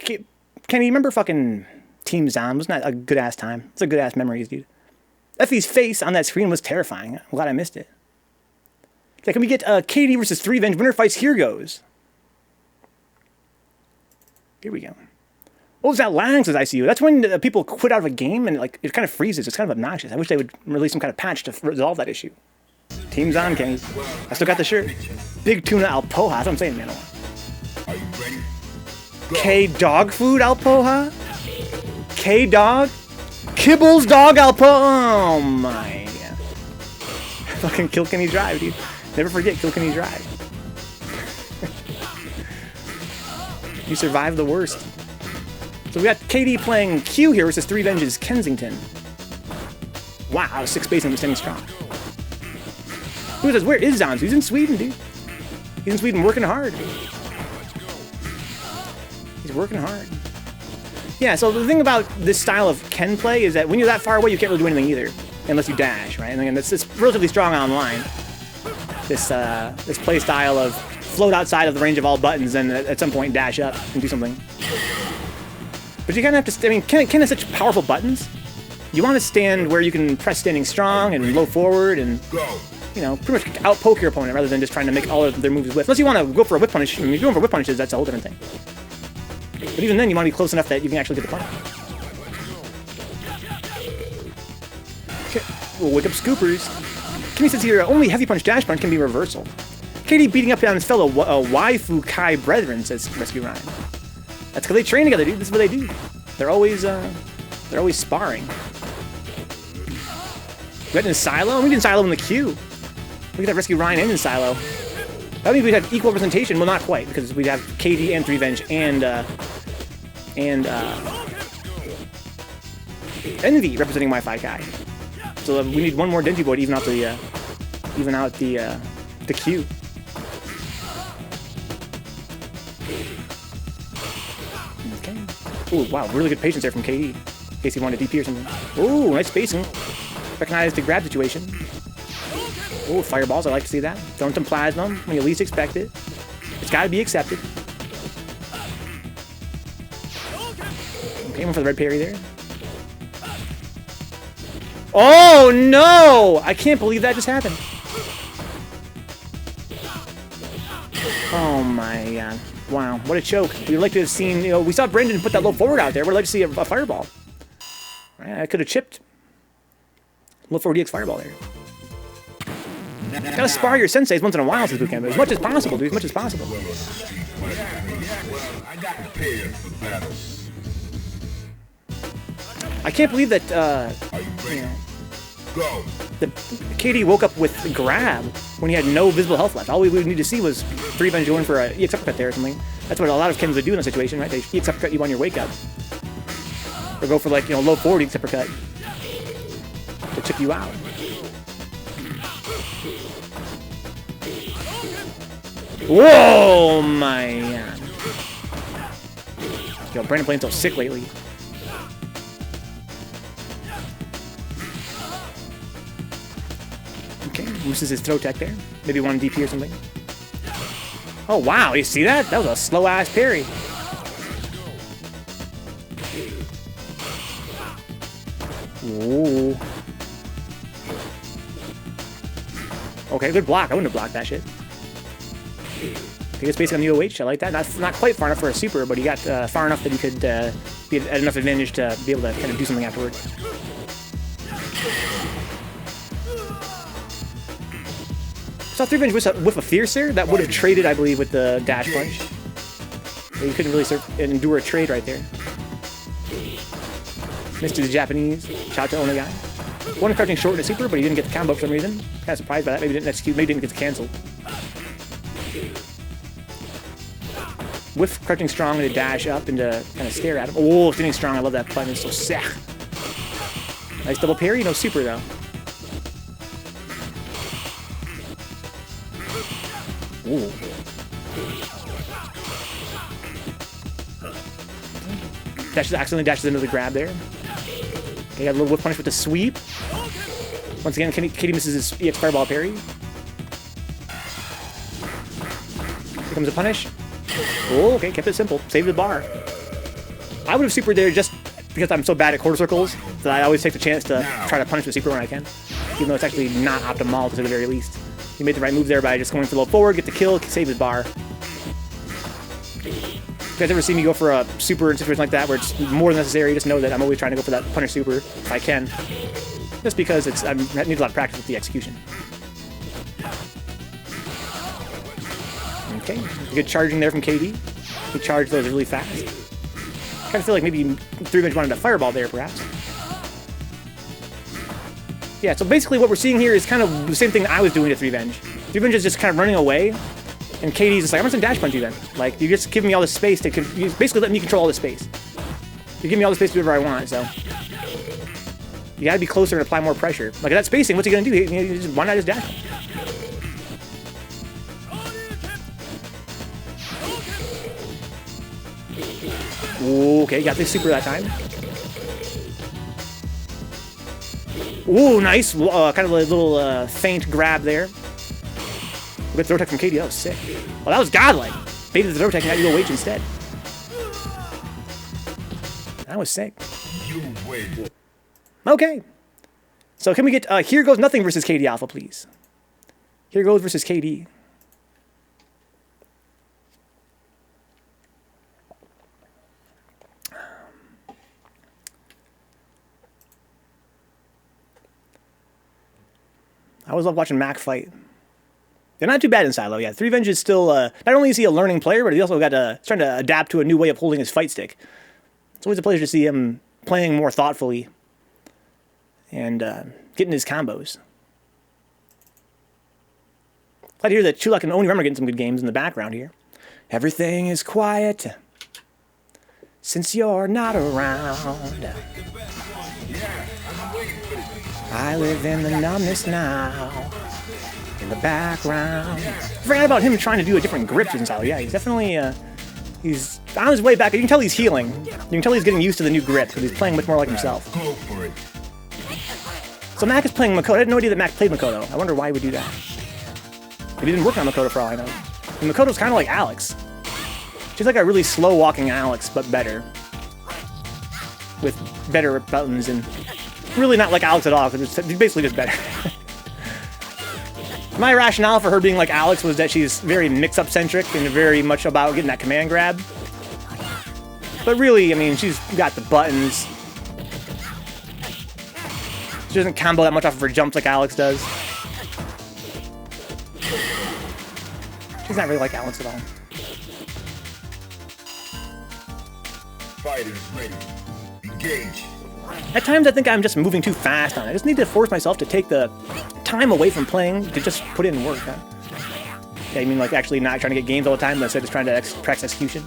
Kenny, you remember fucking Team Zom? Wasn't that a good-ass time? It's a good-ass memories, dude. Effie's face on that screen was terrifying. I'm glad I missed it. Okay, can we get Katie versus Threevenge? Winner fights Here Goes. Here we go. Oh, it's that lagging, says ICU. That's when people quit out of a game and like it kind of freezes. It's kind of obnoxious. I wish they would release some kind of patch to resolve that issue. Team's on, Kenny. I still got the shirt. Big Tuna Alpoha. That's what I'm saying, man. Are you ready? K-Dog Food Alpoha? K-Dog? Kibbles Dog Alpoha? Oh my. Fucking Kilkenny Drive, dude. Never forget Kilkenny Drive. You survived the worst. So we got KD playing Q here versus Threevenge's Kensington. Wow, 6 base and standing strong. Who says, where is Zanzu? He's in Sweden, dude. He's in Sweden working hard. He's working hard. Yeah, so the thing about this style of Ken play is that when you're that far away, you can't really do anything either. Unless you dash, right? And again, it's relatively strong online. This play style of float outside of the range of all buttons and at some point dash up and do something. But you kind of have to, I mean, Ken has such powerful buttons. You want to stand where you can press standing strong and low forward and, you know, pretty much out-poke your opponent rather than just trying to make all of their moves whip. Unless you want to go for a whip punish. I mean, if you're going for whip punishes, that's a whole different thing. But even then, you want to be close enough that you can actually get the punish. Okay, we'll wake up Scoopers. Kimmy says here, only heavy punch dash punch can be reversal. KD beating up on his fellow waifu Kai brethren, says RescueRyan. That's because they train together, dude. This is what they do. They're always sparring. We got in Silo? We did Silo in the queue. We could have RescueRyan and in Silo. That means we'd have equal representation. Well, not quite, because we'd have KD and Threevenge and Envy representing Wi-Fi Kai. So we need one more Denji boy to even out the queue. Okay. Ooh, wow, really good patience there from KD. In case he wanted DP or something. Ooh, nice spacing. Recognized the grab situation. Ooh, fireballs, I like to see that. Throwing some plasma when you least expect it. It's got to be accepted. Okay, one for the red parry there. Oh no! I can't believe that just happened. Oh my god. Wow, what a choke. We'd like to have seen, you know, we saw Brendan put that low forward out there. We'd like to see a fireball. Right, I could have chipped. Low forward DX fireball there. Gotta spar your senseis once in a while since bootcamp. As much as possible, dude, as much as possible. I can't believe that, you know, the KD woke up with the grab when he had no visible health left. All we would need to see was Threevenge going for an EX uppercut there or something. That's what a lot of Kens would do in a situation, right? They EX uppercut you on your wake up. Or go for, like, you know, low forward EX uppercut to chip you out. Whoa, my god. Yo, Brandon playing so sick lately. Okay, misses his throw tech there. Maybe one DP or something. Oh, wow, you see that? That was a slow-ass parry. Ooh. Okay, good block. I wouldn't have blocked that shit. He gets based on the OH. I like that. Not quite far enough for a super, but he got far enough that he could be at enough advantage to be able to kind of do something afterwards. Saw Threevenge with a Fiercer that would have traded, I believe, with the dash punch. But you couldn't really endure a trade right there. Missed to the Japanese. Shout out to Ona guy. One crouching short in a super, but he didn't get the combo for some reason. Kind of surprised by that. Maybe didn't execute. Maybe didn't get canceled. Whiff crouching strong to dash up and to kind of stare at him. Oh, standing strong. I love that button. It's so sick. Nice double parry. No super though. Ooh. Accidentally dashes into the grab there. Okay, got a little whip punish with the sweep. Once again, KD misses his EX fireball parry. Here comes a punish. Oh, okay, kept it simple. Saved the bar. I would have supered there just because I'm so bad at quarter circles that I always take the chance to try to punish the super when I can. Even though it's actually not optimal to the very least. He made the right move there by just going for low forward, get the kill, save his bar. If you guys ever see me go for a super in a situation like that where it's more than necessary, just know that I'm always trying to go for that punish super if I can. Just because I need a lot of practice with the execution. Okay, good charging there from KD. He charged those really fast. Kind of feel like maybe Threevenge wanted a fireball there, perhaps. Yeah, so basically what we're seeing here is kind of the same thing that I was doing to Threevenge. Threevenge is just kind of running away, and KD's just like, I'm just gonna dash punch you then. Like, you're just giving me all this space to, you basically let me control all this space. You give me all the space to do whatever I want, so. You gotta be closer and apply more pressure. Like, that spacing, what's he gonna do? Why not just dash? Okay, got this super that time. Ooh, nice. Kind of a little feint grab there. Good throw tech from KD. That was sick. Well, that was godlike. Baited the throw tech and got you a wage instead. That was sick. Okay. So can we get HereGoesNothing versus KD Alpha, please? Here goes versus KD. I always love watching Mac fight. They're not too bad in silo, yeah. Threevenge is still, not only is he a learning player, but he also got trying to adapt to a new way of holding his fight stick. It's always a pleasure to see him playing more thoughtfully and getting his combos. Glad to hear that Chulak and OniRamen are getting some good games in the background here. Everything is quiet since you're not around. I live in the numbness now, in the background. I forgot about him trying to do a different grip in silo. Yeah, he's definitely, he's on his way back. You can tell he's healing. You can tell he's getting used to the new grip, because he's playing much more like himself. So Mac is playing Makoto. I had no idea that Mac played Makoto. I wonder why he would do that. Maybe he didn't work on Makoto for all I know. And Makoto's kind of like Alex. She's like a really slow-walking Alex, but better. With better buttons and... really not like Alex at all, because it's basically just better. My rationale for her being like Alex was that she's very mix-up centric and very much about getting that command grab. But really, I mean, she's got the buttons. She doesn't combo that much off of her jumps like Alex does. She's not really like Alex at all. Fighters ready. Engage. At times I think I'm just moving too fast on it. I just need to force myself to take the time away from playing to just put in work. Huh? Yeah, you mean like actually not trying to get games all the time, but instead just trying to practice execution?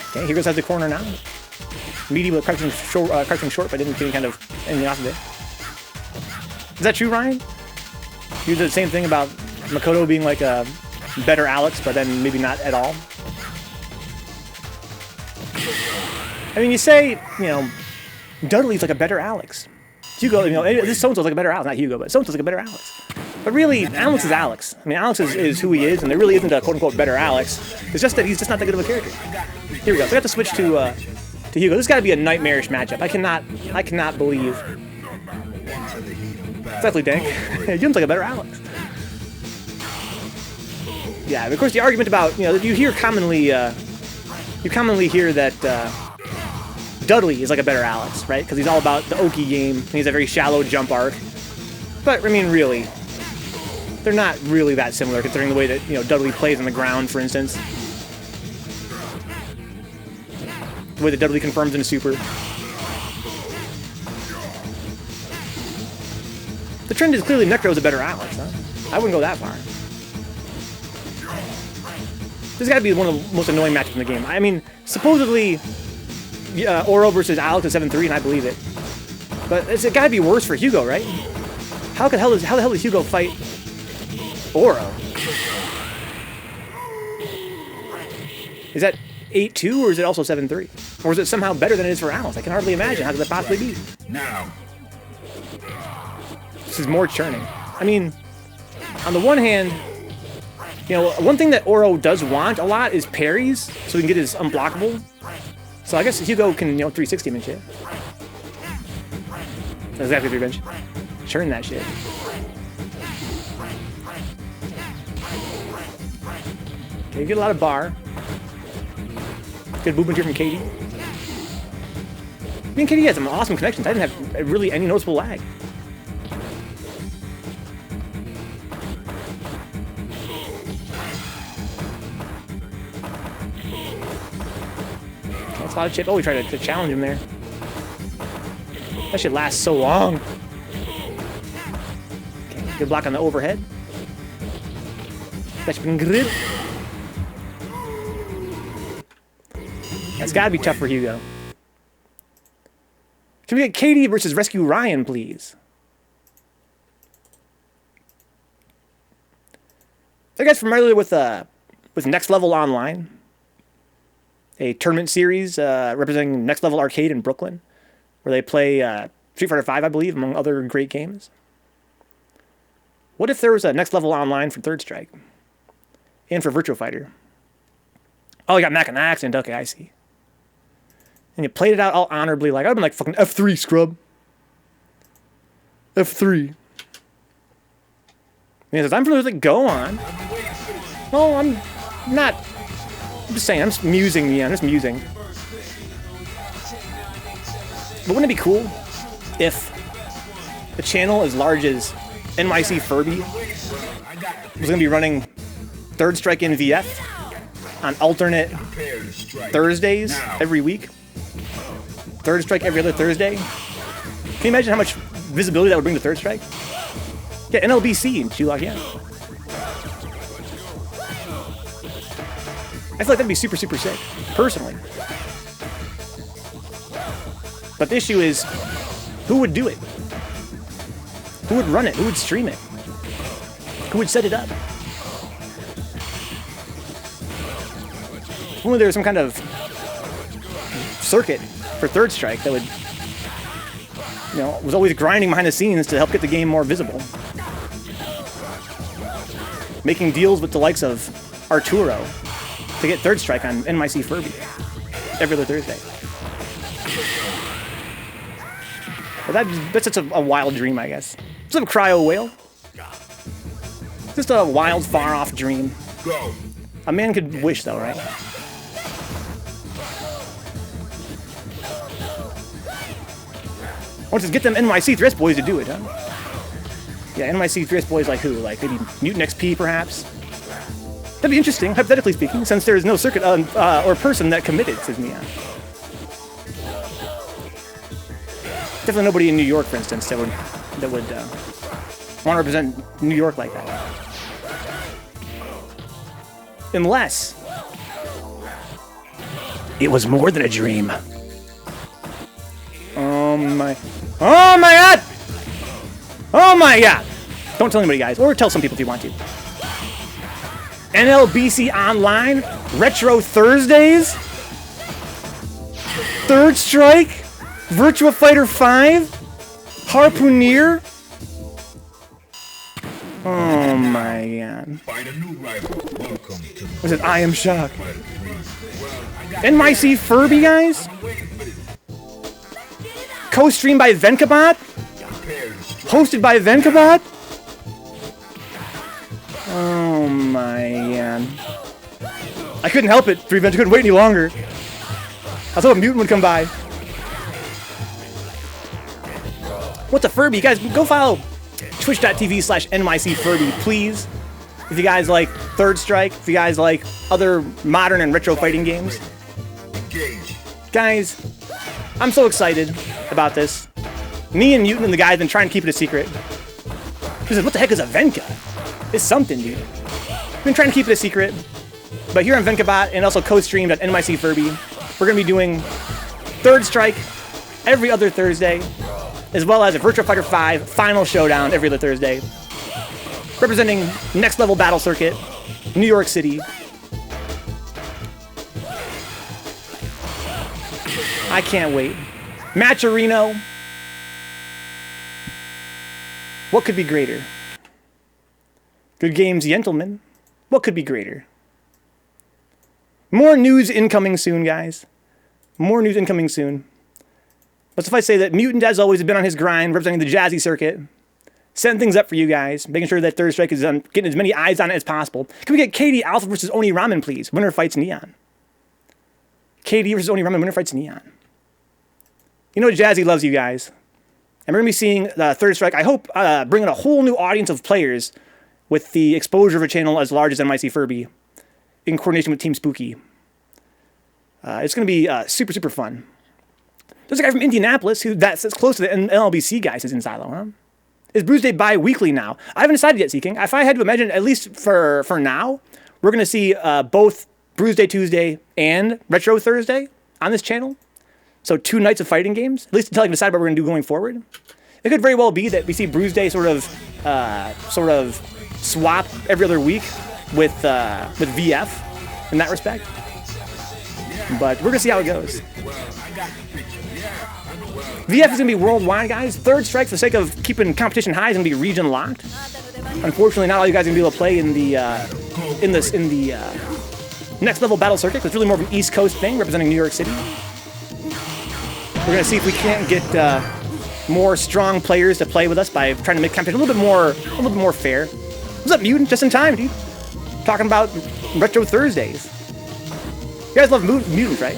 Okay, Heroes has the corner now. Meaty with crouching short, but didn't get any kind of anything off of it. Is that true, Ryan? You did the same thing about Makoto being like a better Alex, but then maybe not at all? I mean, you say, you know, Dudley's like a better Alex. Hugo, you know, this so-and-so's like a better Alex. Not Hugo, but so-and-so's like a better Alex. But really, Alex is Alex. I mean, Alex is who he is, and there really isn't a quote-unquote better Alex. It's just that he's just not that good of a character. Here we go. So we have to switch to Hugo. This has got to be a nightmarish matchup. I cannot believe. It's definitely dank. Yun's like a better Alex. Yeah, and of course the argument about, you know, you hear commonly, hear that Dudley is like a better Alex, right? Because he's all about the Oki game, and he's a very shallow jump arc. But I mean, really, they're not really that similar, considering the way that, you know, Dudley plays on the ground, for instance. The way that Dudley confirms in a super. The trend is clearly Necro's a better Alex, huh? I wouldn't go that far. This has got to be one of the most annoying matchups in the game. I mean, supposedly, Oro versus Alex is 7-3, and I believe it. But it's got to be worse for Hugo, right? How the hell does Hugo fight Oro? Is that 8-2, or is it also 7-3? Or is it somehow better than it is for Alex? I can hardly imagine. How could that possibly be? Now. This is more churning. I mean, on the one hand, you know, one thing that Oro does want a lot is parries, so he can get his unblockable. So I guess Hugo can, you know, 360 him and shit. That's exactly Threevenge. Churn that shit. Okay, get a lot of bar. Good movement here from Katie. Me and Katie had some awesome connections. I didn't have really any noticeable lag. That's a lot of chip. Oh, we tried to challenge him there. That shit lasts so long. Okay, good block on the overhead. That's been good. That's gotta be tough for Hugo. Can we get Katie versus RescueRyan, please? Are you guys familiar with Next Level Online? A tournament series representing Next Level Arcade in Brooklyn, where they play Street Fighter V, I believe, among other great games. What if there was a Next Level Online for Third Strike? And for Virtua Fighter? Oh, you got Mac in an accident. Okay, I see. And you played it out all honorably. Like, I've been like, fucking F3, scrub. F3. And he says, I'm familiar with it. Go on. Well, I'm not... I'm just saying, I'm just musing, yeah, I'm just musing. But wouldn't it be cool if a channel as large as NYC Furby was going to be running Third Strike NVF on alternate Thursdays every week? Third Strike every other Thursday? Can you imagine how much visibility that would bring to Third Strike? Yeah, NLBC in Chulak, yeah. I feel like that'd be super, super sick, personally. But the issue is, who would do it? Who would run it? Who would stream it? Who would set it up? If only there was some kind of circuit for Third Strike that would, you know, was always grinding behind the scenes to help get the game more visible. Making deals with the likes of Arturo to get Third Strike on NYC Furby every other Thursday. Well, that's just a wild dream, I guess. Just a cryo whale. Just a wild, far-off dream. A man could wish, though, right? Once just get them NYC Thrist boys to do it, huh? Yeah, NYC Thrist boys like who? Like maybe Mutant XP, perhaps? That'd be interesting, hypothetically speaking, since there is no circuit or person that committed, says Mia. Definitely nobody in New York, for instance, that would want to represent New York like that. Unless it was more than a dream. Oh my god! Oh my god! Don't tell anybody, guys, or tell some people if you want to. NLBC Online, Retro Thursdays, Third Strike, Virtua Fighter 5, Harpooneer. Oh my god. What is it? I am shocked. NYC Furby, guys? Co-streamed by Vencabot? Hosted by Vencabot? Oh my god. I couldn't help it, Threevenge. I couldn't wait any longer. I thought a mutant would come by. What's a Furby? You guys, go follow twitch.tv/NYCFurby, please. If you guys like Third Strike, if you guys like other modern and retro fighting games. Guys, I'm so excited about this. Me and Mutant and the guy have been trying to keep it a secret. He says, what the heck is a Venka? It's something, dude. We've been trying to keep it a secret. But here on Vencabot and also co-streamed at NYC Furby, we're going to be doing Third Strike every other Thursday, as well as a Virtua Fighter 5 Final Showdown every other Thursday, representing Next Level Battle Circuit, New York City. I can't wait. Matcherino. What could be greater? Good games, gentlemen. What could be greater? More news incoming soon, guys. More news incoming soon. But suffice to say that Mutant, as always, has been on his grind, representing the Jazzy circuit. setting things up for you guys, making sure that Third Strike is getting as many eyes on it as possible. Can we get KD Alpha versus OniRamen, please? Winner fights Neon. KD versus OniRamen, winner fights Neon. You know Jazzy loves you guys. And we're going to be seeing Third Strike, I hope, bringing a whole new audience of players with the exposure of a channel as large as NYC Furby in coordination with Team Spooky. It's going to be super, super fun. There's a guy from Indianapolis that's close to the NLBC guys is in Silo, huh? Is Bruise-day bi-weekly now? I haven't decided yet, Seeking. If I had to imagine, at least for now, we're going to see both Bruise-day Tuesday and Retro Thursday on this channel. So 2 nights of fighting games, at least until I can decide what we're going to do going forward. It could very well be that we see Bruise-day sort of swap every other week with VF in that respect. But we're going to see how it goes. VF is going to be worldwide, guys. Third Strike, for the sake of keeping competition high, is going to be region locked. Unfortunately, not all you guys are going to be able to play in the next level battle circuit, because it's really more of an East Coast thing representing New York City. We're going to see if we can't get more strong players to play with us by trying to make competition a little bit more fair. What's up, Mutant? Just in time, dude. Talking about Retro Thursdays. You guys love Mutant, right?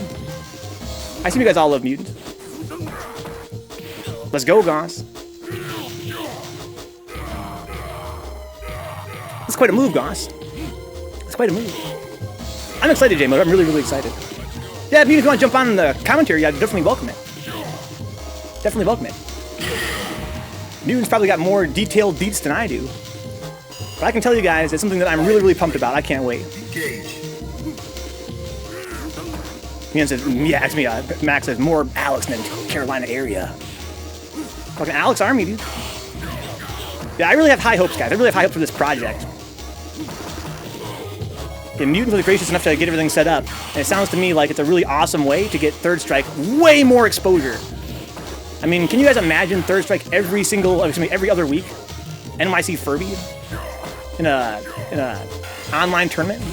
I assume you guys all love Mutant. Let's go, Goss. That's quite a move, Goss. That's quite a move. I'm excited, J-Mode. I'm really, really excited. Yeah, Mutant, if you want to jump on in the commentary, I'd definitely welcome it. Definitely welcome it. Mutant's probably got more detailed deets than I do. But I can tell you guys, it's something that I'm really, really pumped about. I can't wait. Mutant says, yeah, Max says, more Alex than Carolina area. Fucking Alex Army, dude. Yeah, I really have high hopes, guys. I really have high hopes for this project. Yeah, Mutant's really gracious enough to get everything set up. And it sounds to me like it's a really awesome way to get Third Strike way more exposure. I mean, can you guys imagine Third Strike every other week? NYC Furby in a online tournament?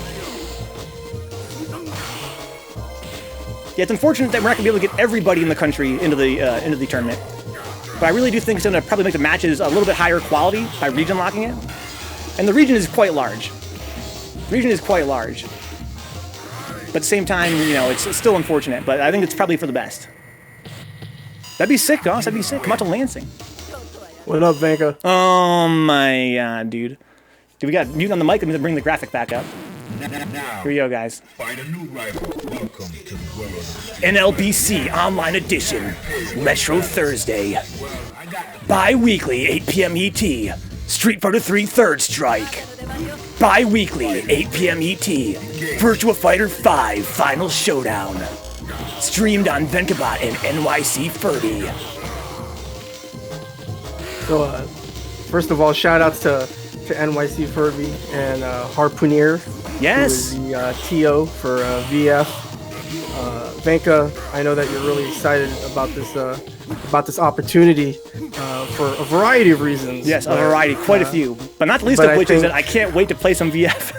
Yeah, it's unfortunate that we're not gonna be able to get everybody in the country into the tournament. But I really do think it's gonna probably make the matches a little bit higher quality by region locking it. And the region is quite large. The region is quite large. But at the same time, you know, it's still unfortunate, but I think it's probably for the best. That'd be sick, Goss. That'd be sick. Come out to Lansing. What up, Venka? Oh my god, dude. Dude, we got Mutant on the mic. I'm gonna bring the graphic back up. Here we go, guys. Find a new rival. Welcome to the world of NLBC Online Edition. Retro Thursday. Bi-weekly, 8 p.m. ET. Street Fighter 3 Third Strike. Bi-weekly, 8 p.m. ET. Virtua Fighter 5 Final Showdown. Streamed on Vencabot and NYC Furby. So, first of all, shout-outs to NYC Furby and Harpooneer. Yes. Who is the TO for VF. Venka, I know that you're really excited about this opportunity for a variety of reasons. Yes, a variety, quite a few. But not the least of which is that I can't wait to play some VF.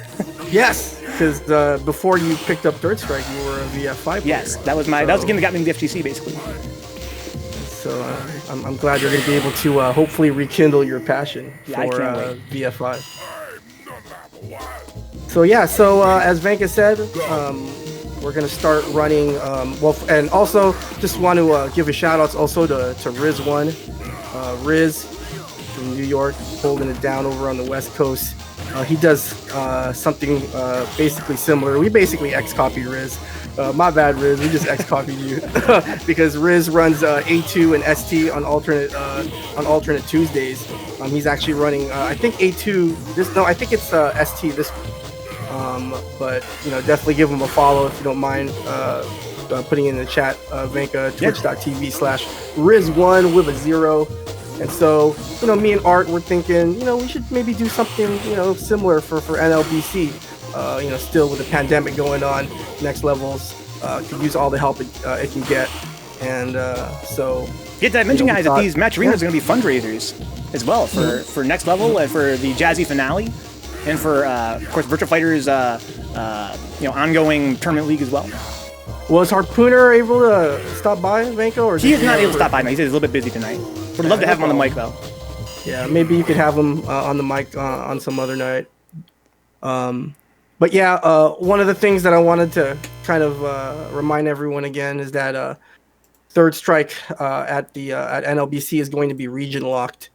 Yes, because before you picked up Third Strike, you were a VF5 player. Yes, that was the game that got me into the FGC, basically. So I'm glad you're going to be able to hopefully rekindle your passion for VF5. So yeah, as Venka said, we're going to start running, and also just want to give a shout out also to Riz1. Riz from New York, holding it down over on the West Coast. He does something basically similar. We basically X-copy Riz. My bad, Riz. We just X-copied you because Riz runs A2 and ST on alternate Tuesdays. He's actually running, I think A2. I think it's ST this. But you know, definitely give him a follow if you don't mind. Putting in the chat, Venka, twitch.tv/Riz1 with a 0. And so, you know, me and Art were thinking, you know, we should maybe do something, you know, similar for NLBC. You know, still with the pandemic going on, next levels could use all the help it can get. And so... Yeah, did I mention, guys, that these match arenas are going to be fundraisers as well for next level and for the Jazzy finale. And for, of course, Virtua Fighter's, you know, ongoing tournament league as well. Was Harpooner able to stop by, Venko? Or he is not able to stop by now. He said he's a little bit busy tonight. Would love to have him on the mic, though. Yeah, maybe you could have him on the mic on some other night. But yeah, one of the things that I wanted to kind of remind everyone again is that Third Strike at NLBC is going to be region locked.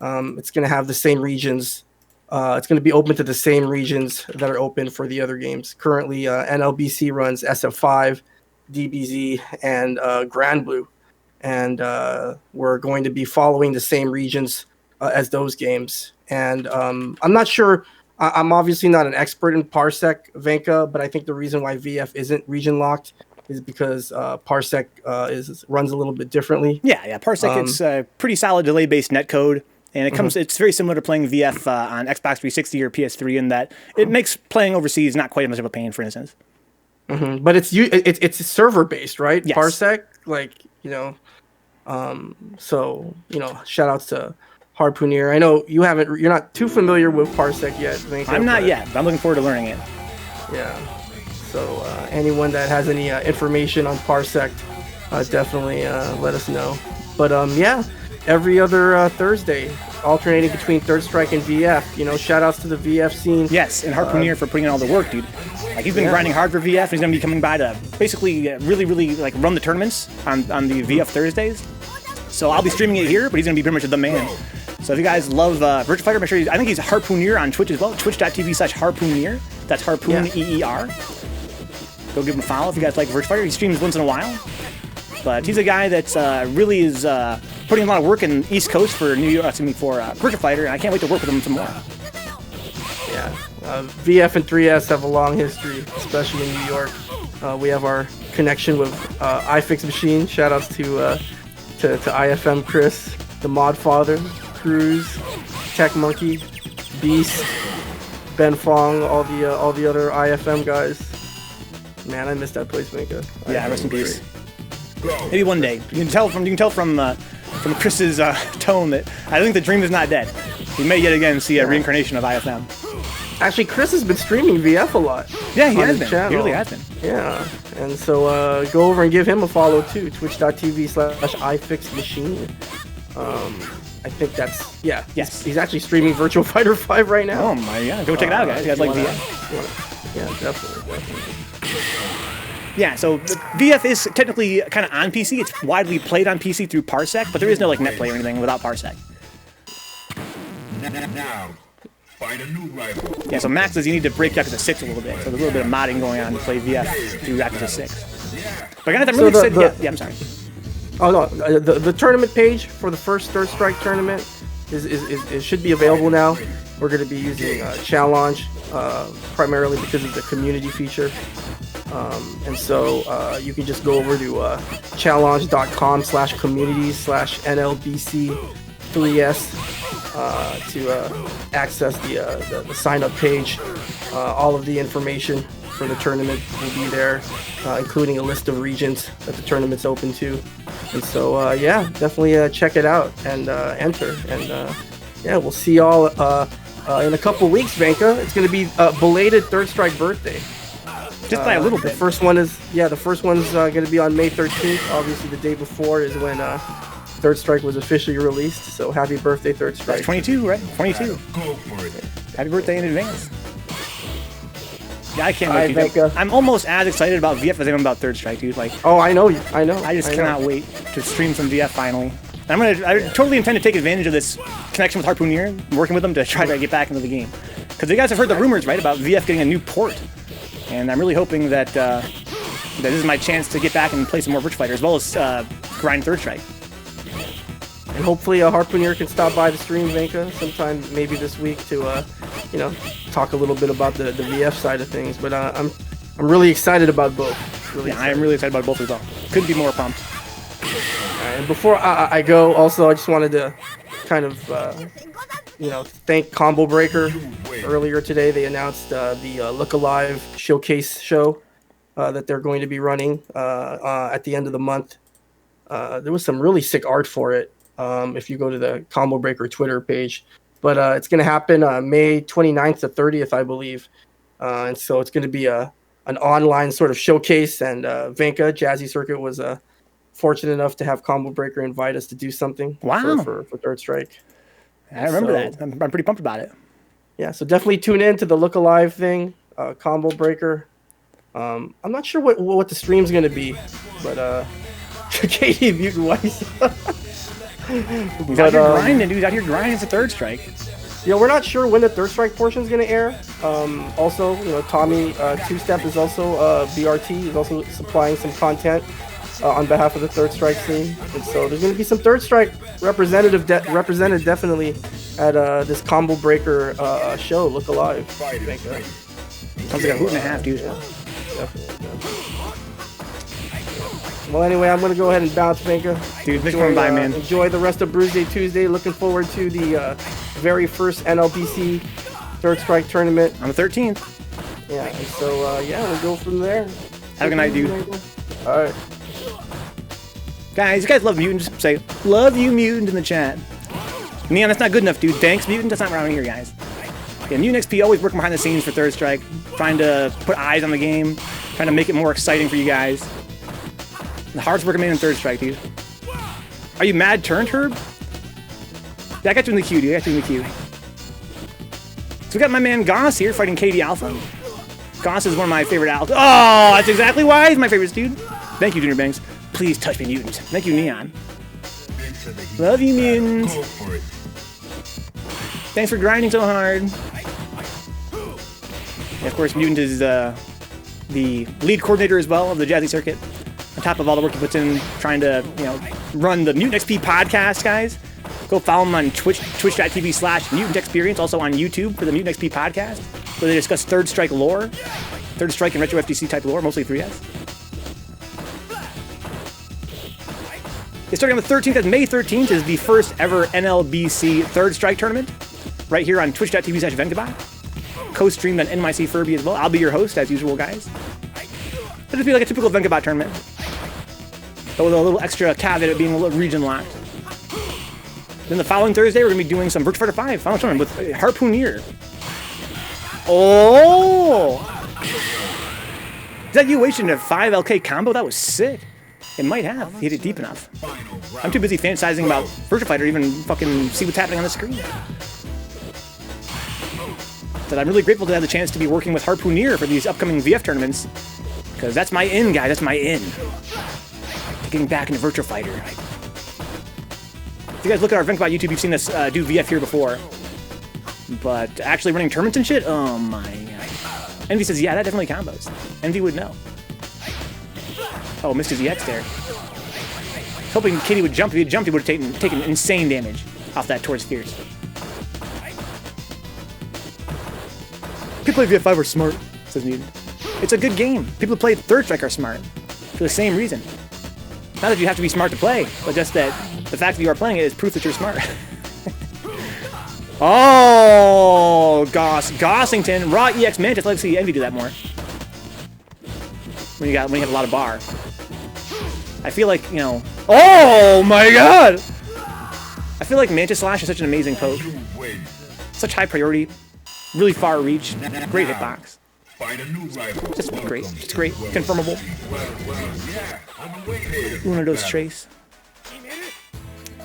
It's going to have the same regions. It's going to be open to the same regions that are open for the other games. Currently, NLBC runs SF5, DBZ, and Grand Blue. And we're going to be following the same regions as those games. And I'm not sure. I'm obviously not an expert in Parsec, Venka, but I think the reason why VF isn't region locked is because Parsec runs a little bit differently. Yeah. Parsec, it's a pretty solid delay-based netcode. And it's very similar to playing VF on Xbox 360 or PS3 in that it makes playing overseas not quite as much of a pain, for instance. But it's server based, right? Yes. Parsec, so shout outs to Harpooneer. I know you're not too familiar with Parsec yet, Venka, I'm not yet, but I'm looking forward to learning it. Yeah. So anyone that has any information on Parsec, definitely let us know. But every other Thursday, alternating between Third Strike and VF. Shout outs to the VF scene. Yes, and Harpooneer for putting in all the work, dude. He's been grinding hard for VF, and he's going to be coming by to basically really run the tournaments on the VF Thursdays. So I'll be streaming it here, but he's going to be pretty much the man. So if you guys love Virtua Fighter, make sure I think he's Harpooneer on Twitch as well. Twitch.tv/Harpooneer. That's Harpoon EER. Go give him a follow if you guys like Virtua Fighter. He streams once in a while. But he's a guy that's really is putting a lot of work in East Coast for Virtua Fighter, and I can't wait to work with him some more. Yeah, VF and 3S have a long history, especially in New York. We have our connection with iFix Machine. Shout outs to IFM Chris, the Mod Father, Cruz, Tech Monkey, Beast, Ben Fong, all the other IFM guys. Man, I missed that place, Minka. Yeah, rest in peace. Maybe one day. You can tell from Chris's tone that I think the dream is not dead. We may yet again see a reincarnation of IFM. Actually, Chris has been streaming VF a lot. Yeah, he has been. Channel. He really has been. Yeah, and so go over and give him a follow too. Twitch.tv/iFixMachine. I think that's Yes. He's actually streaming Virtua Fighter 5 right now. Oh my god, go check it out, guys. You guys like VF? Yeah, definitely. Yeah, so VF is technically kind of on PC. It's widely played on PC through Parsec, but there is no net play or anything without Parsec. Now, find a new rival. Yeah, so Max says you need to break Yakuza 6 a little bit. So there's a little bit of modding going on to play VF through Yakuza 6. But I'm really excited. Yeah, I'm sorry. Oh no, the tournament page for the first Third Strike tournament is should be available now. We're going to be using Challenge primarily because of the community feature. And so you can just go over to challenge.com/communities/NLBC3S to access the sign-up page. All of the information for the tournament will be there, including a list of regions that the tournament's open to. And so, definitely check it out and enter. And we'll see y'all in a couple weeks, Venka. It's going to be a belated Third Strike birthday. Just by a little bit. The first one's going to be on May 13th. Obviously, the day before is when Third Strike was officially released. So happy birthday, Third Strike. That's 22, right? 22. Go for it. Happy birthday in advance. Yeah, I can't wait. Venka. I'm almost as excited about VF as I am about Third Strike, dude. Oh, I know. I just cannot wait to stream some VF finally. I totally intend to take advantage of this connection with Harpooneer, working with them to try to get back into the game. Because you guys have heard the rumors, right, about VF getting a new port. And I'm really hoping that this is my chance to get back and play some more Virtua Fighter, as well as grind Third Strike. And hopefully a Harpooneer can stop by the stream, Venka, sometime maybe this week to, talk a little bit about the VF side of things. But I'm really excited about both. I'm really excited about both as well. Couldn't be more pumped. And before I go, also, I just wanted to kind of, thank Combo Breaker. Earlier today, they announced the Look Alive showcase show that they're going to be running at the end of the month. There was some really sick art for it if you go to the Combo Breaker Twitter page. But it's going to happen May 29th to 30th, I believe. And so it's going to be an online sort of showcase. And Venka, Jazzy Circuit, was fortunate enough to have Combo Breaker invite us to do something for Third Strike. I remember So- that. I'm pretty pumped about it. Yeah, so definitely tune in to the Look Alive thing, Combo Breaker. I'm not sure what the stream's gonna be, but Katie Mutant Weiss. He's out here grinding, dude. He's out here grinding for third strike. Yeah, we're not sure when the third strike portion is gonna air. Also, Tommy Two Step is also BRT is also supplying some content on behalf of the third strike scene, and so there's gonna be some third strike represented definitely at this Combo Breaker show. Look Alive. Fighter ready. Sounds like a hoot and a half, dude. Well, anyway, I'm gonna go ahead and bounce, Venka. Dude, thanks for coming by, man. Enjoy the rest of Bruise-day Tuesday. Looking forward to the very first NLBC Third Strike tournament. On the 13th. Yeah, and so yeah, we'll go from there. Have a good night, dude. All right. Guys, you guys love Mutant? Just say, love you, Mutant, in the chat. Neon, that's not good enough, dude. Thanks, Mutant. That's not around here, guys. Yeah, Mutant XP always working behind the scenes for Third Strike, trying to put eyes on the game, trying to make it more exciting for you guys. The hardest working man in Third Strike, dude. Are you mad turned, Herb? Yeah, I got you in the queue, dude. I got you in the queue. So we got my man Goss here fighting KD Alpha. Goss is one of my favorite alphas. Oh, that's exactly why he's my favorite dude. Thank you, Junior Banks. Please touch me, Mutant. Thank you, Neon. Into the heat. Love you, Mutant. Go for it. Thanks for grinding so hard. And of course, Mutant is the lead coordinator as well of the Jazzy Circuit. On top of all the work he puts in trying to, run the Mutant XP podcast, guys. Go follow him on twitch.tv/MutantExperience, also on YouTube for the Mutant XP podcast, where they discuss Third Strike lore, Third Strike and Retro FTC type lore, mostly 3S. It's starting on the 13th, as May 13th is the first ever NLBC Third Strike tournament, right here on twitch.tv/Vencabot. Co-streamed on NYC Furby as well. I'll be your host, as usual, guys. It'll just be like a typical Vencabot tournament, but with a little extra caveat of being a little region locked. Then the following Thursday, we're going to be doing some Virtua Fighter 5 final tournament with Harpooneer. Oh! Is that you wasting a 5 LK combo? That was sick. It might have. Hit it deep enough. I'm too busy fantasizing about Virtua Fighter to even fucking see what's happening on the screen. But I'm really grateful to have the chance to be working with Harpooneer for these upcoming VF tournaments. Because that's my in, guys. That's my in. To getting back into Virtua Fighter. If you guys look at our Vencabot YouTube, you've seen us do VF here before. But actually running tournaments and shit? Oh my god. Envy says, yeah, that definitely combos. Envy would know. Oh, missed his EX there. Hoping Kitty would jump. If he had jumped, he would have taken insane damage off that Tor's Fierce. People play VF5 are smart, says Mutant. It's a good game. People who play Third Strike are smart. For the same reason. Not that you have to be smart to play, but just that the fact that you are playing it is proof that you're smart. Oh, Goss. Gossington. Raw EX Mantis. Let's see Envy do that more. When you have a lot of bar. I feel like, oh my god! I feel like Mantis Slash is such an amazing poke. Such high priority, really far reach, great hitbox. Just great, confirmable. One of those trace.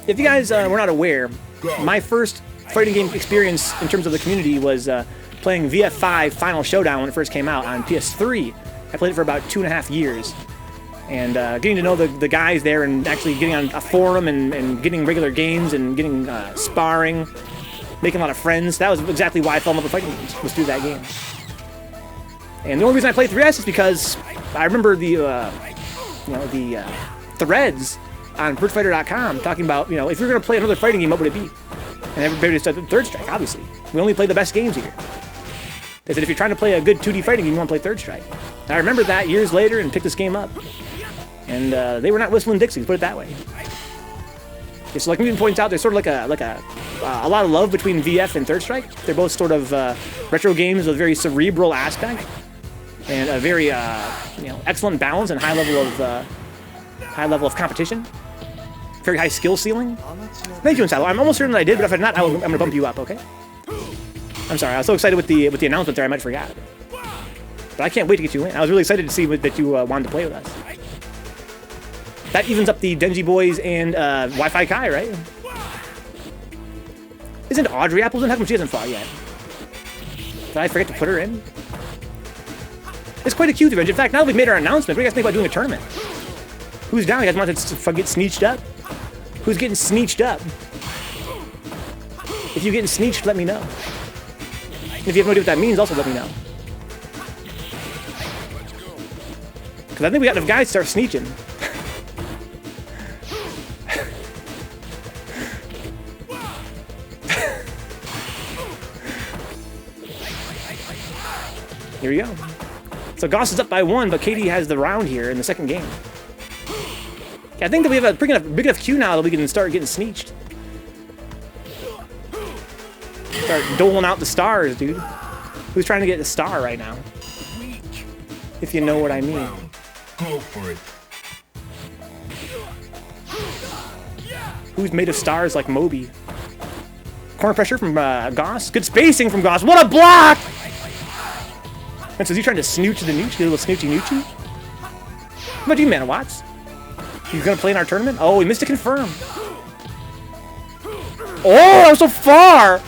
If you guys were not aware, my first fighting game experience in terms of the community was playing VF5 Final Showdown when it first came out on PS3. I played it for about 2.5 years. And getting to know the guys there and actually getting on a forum and getting regular games and getting sparring, making a lot of friends. That was exactly why I fell in love with fighting games, was through that game. And the only reason I played 3S is because I remember the threads on BrickFighter.com talking about, if you're going to play another fighting game, what would it be? And everybody said Third Strike, obviously. We only play the best games here. They said if you're trying to play a good 2D fighting game, you want to play Third Strike. And I remember that years later and picked this game up. And they were not whistling Dixies, put it that way. Okay, so like Mutant points out, there's sort of like a lot of love between VF and Third Strike. They're both sort of retro games with a very cerebral aspect and a very excellent balance and high level of competition. Very high skill ceiling. Thank you, Insalo. I'm almost certain that I did, but if I'm not, I'm gonna bump you up. Okay. I'm sorry. I was so excited with the announcement there, I might forgot. But I can't wait to get you in. I was really excited to see that you wanted to play with us. That evens up the Denji Boys and Wi-Fi Kai, right? Isn't AudreyApples in? How come she hasn't fought yet? Did I forget to put her in? It's quite a cute Threevenge. In fact, now that we've made our announcement, what do you guys think about doing a tournament? Who's down? You guys want to get sneeched up? Who's getting sneeched up? If you're getting sneeched, let me know. If you have no idea what that means, also let me know. Because I think we got enough guys to start sneeching. Here we go. So Goss is up by 1, but Katie has the round here in the second game. I think that we have a big enough queue now that we can start getting sneeched. Start doling out the stars, dude. Who's trying to get a star right now? If you know what I mean. Go for it. Who's made of stars like Moby? Corner pressure from Goss. Good spacing from Goss. What a block! And so is he trying to snooch the nooch? Get a little snoochy noochy? How about you, Man Watts? You gonna play in our tournament? Oh, we missed a confirm. Oh, that was so far!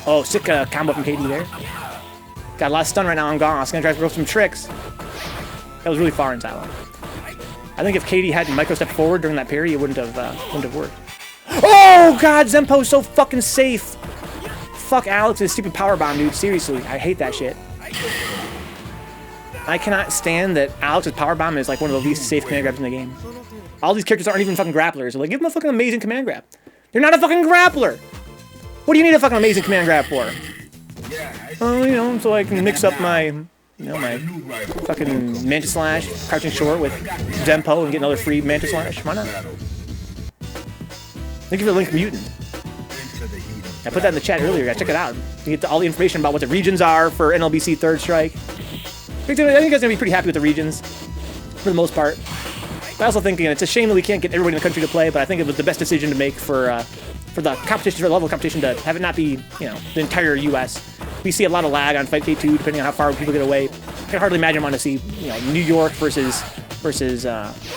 Oh, sick combo from Katie there. Got a lot of stun right now on Goss. Gonna try to throw some tricks. That was really far in Silo. I think if Katie hadn't micro-stepped forward during that parry, it wouldn't have worked. Oh, God, Zempo's so fucking safe. Fuck Alex and his stupid power bomb, dude. Seriously, I hate that shit. I cannot stand that Alex's power bomb is like one of the least safe command grabs in the game. All these characters aren't even fucking grapplers. They're like, give them a fucking amazing command grab. You're not a fucking grappler. What do you need a fucking amazing command grab for? Oh, you know, so I can mix up my, you know, my fucking Mantis Slash, crouching short with Zempo and get another free Mantis Slash. Why not? Thank you for the link, Mutant. I put that in the chat earlier, guys. Check it out. You get all the information about what the regions are for NLBC Third Strike. I think you guys are going to be pretty happy with the regions, for the most part. I also think, you know, it's a shame that we can't get everybody in the country to play, but I think it was the best decision to make for the competition, for the level of competition, to have it not be, you know, the entire U.S. We see a lot of lag on Fight K2, depending on how far people get away. I can hardly imagine wanting to see, you know, New York versus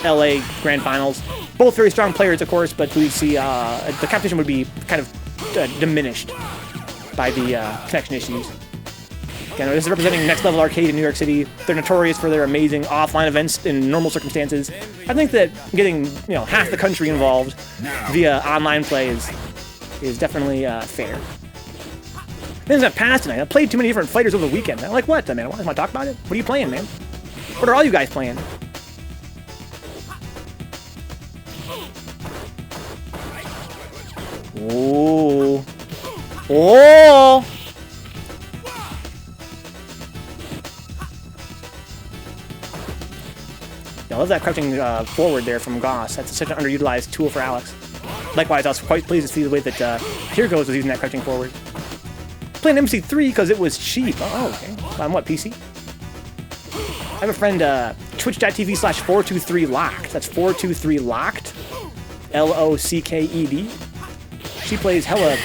LA Grand Finals. Both very strong players, of course, but we see the competition would be kind of diminished by the connection issues. Again, this is representing Next Level Arcade in New York City. They're notorious for their amazing offline events in normal circumstances. I think that getting, you know, half the country involved via online play is definitely fair. Things have passed tonight. I played too many different fighters over the weekend. I'm like, what, man? Want to talk about it? What are you playing, man? What are all you guys playing? Oh. Oh! I love that crouching forward there from Goss. That's such an underutilized tool for Alex. Likewise, I was quite pleased to see the way that HereGoes was using that crouching forward. Playing MC3 because it was cheap. Oh, okay. On what, PC? I have a friend, twitch.tv/423locked. That's 423locked. L-O-C-K-E-D. She plays hella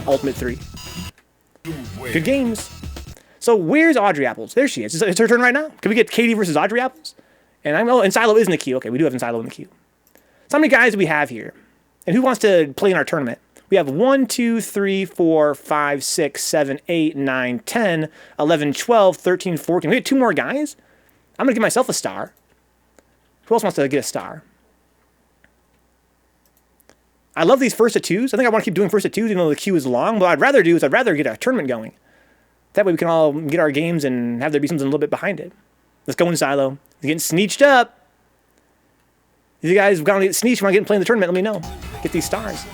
Ultimate 3. Good games. So where's AudreyApples? There she is. It's her turn right now. Can we get Katie versus AudreyApples? And and Silo is in the queue. Okay, we do have Silo in the queue. So how many guys do we have here? And who wants to play in our tournament? We have 1, 2, 3, 4, 5, 6, 7, 8, 9, 10, 11, 12, 13, 14. We have 2 more guys? I'm going to give myself a star. Who else wants to get a star? I love these first to twos. I think I want to keep doing first to twos even though the queue is long. But what I'd rather do is I'd rather get a tournament going. That way we can all get our games and have there be something a little bit behind it. Let's go in Silo. He's getting sneeched up. If you guys want to get sneeched, want to get and play in the tournament, let me know. Get these stars.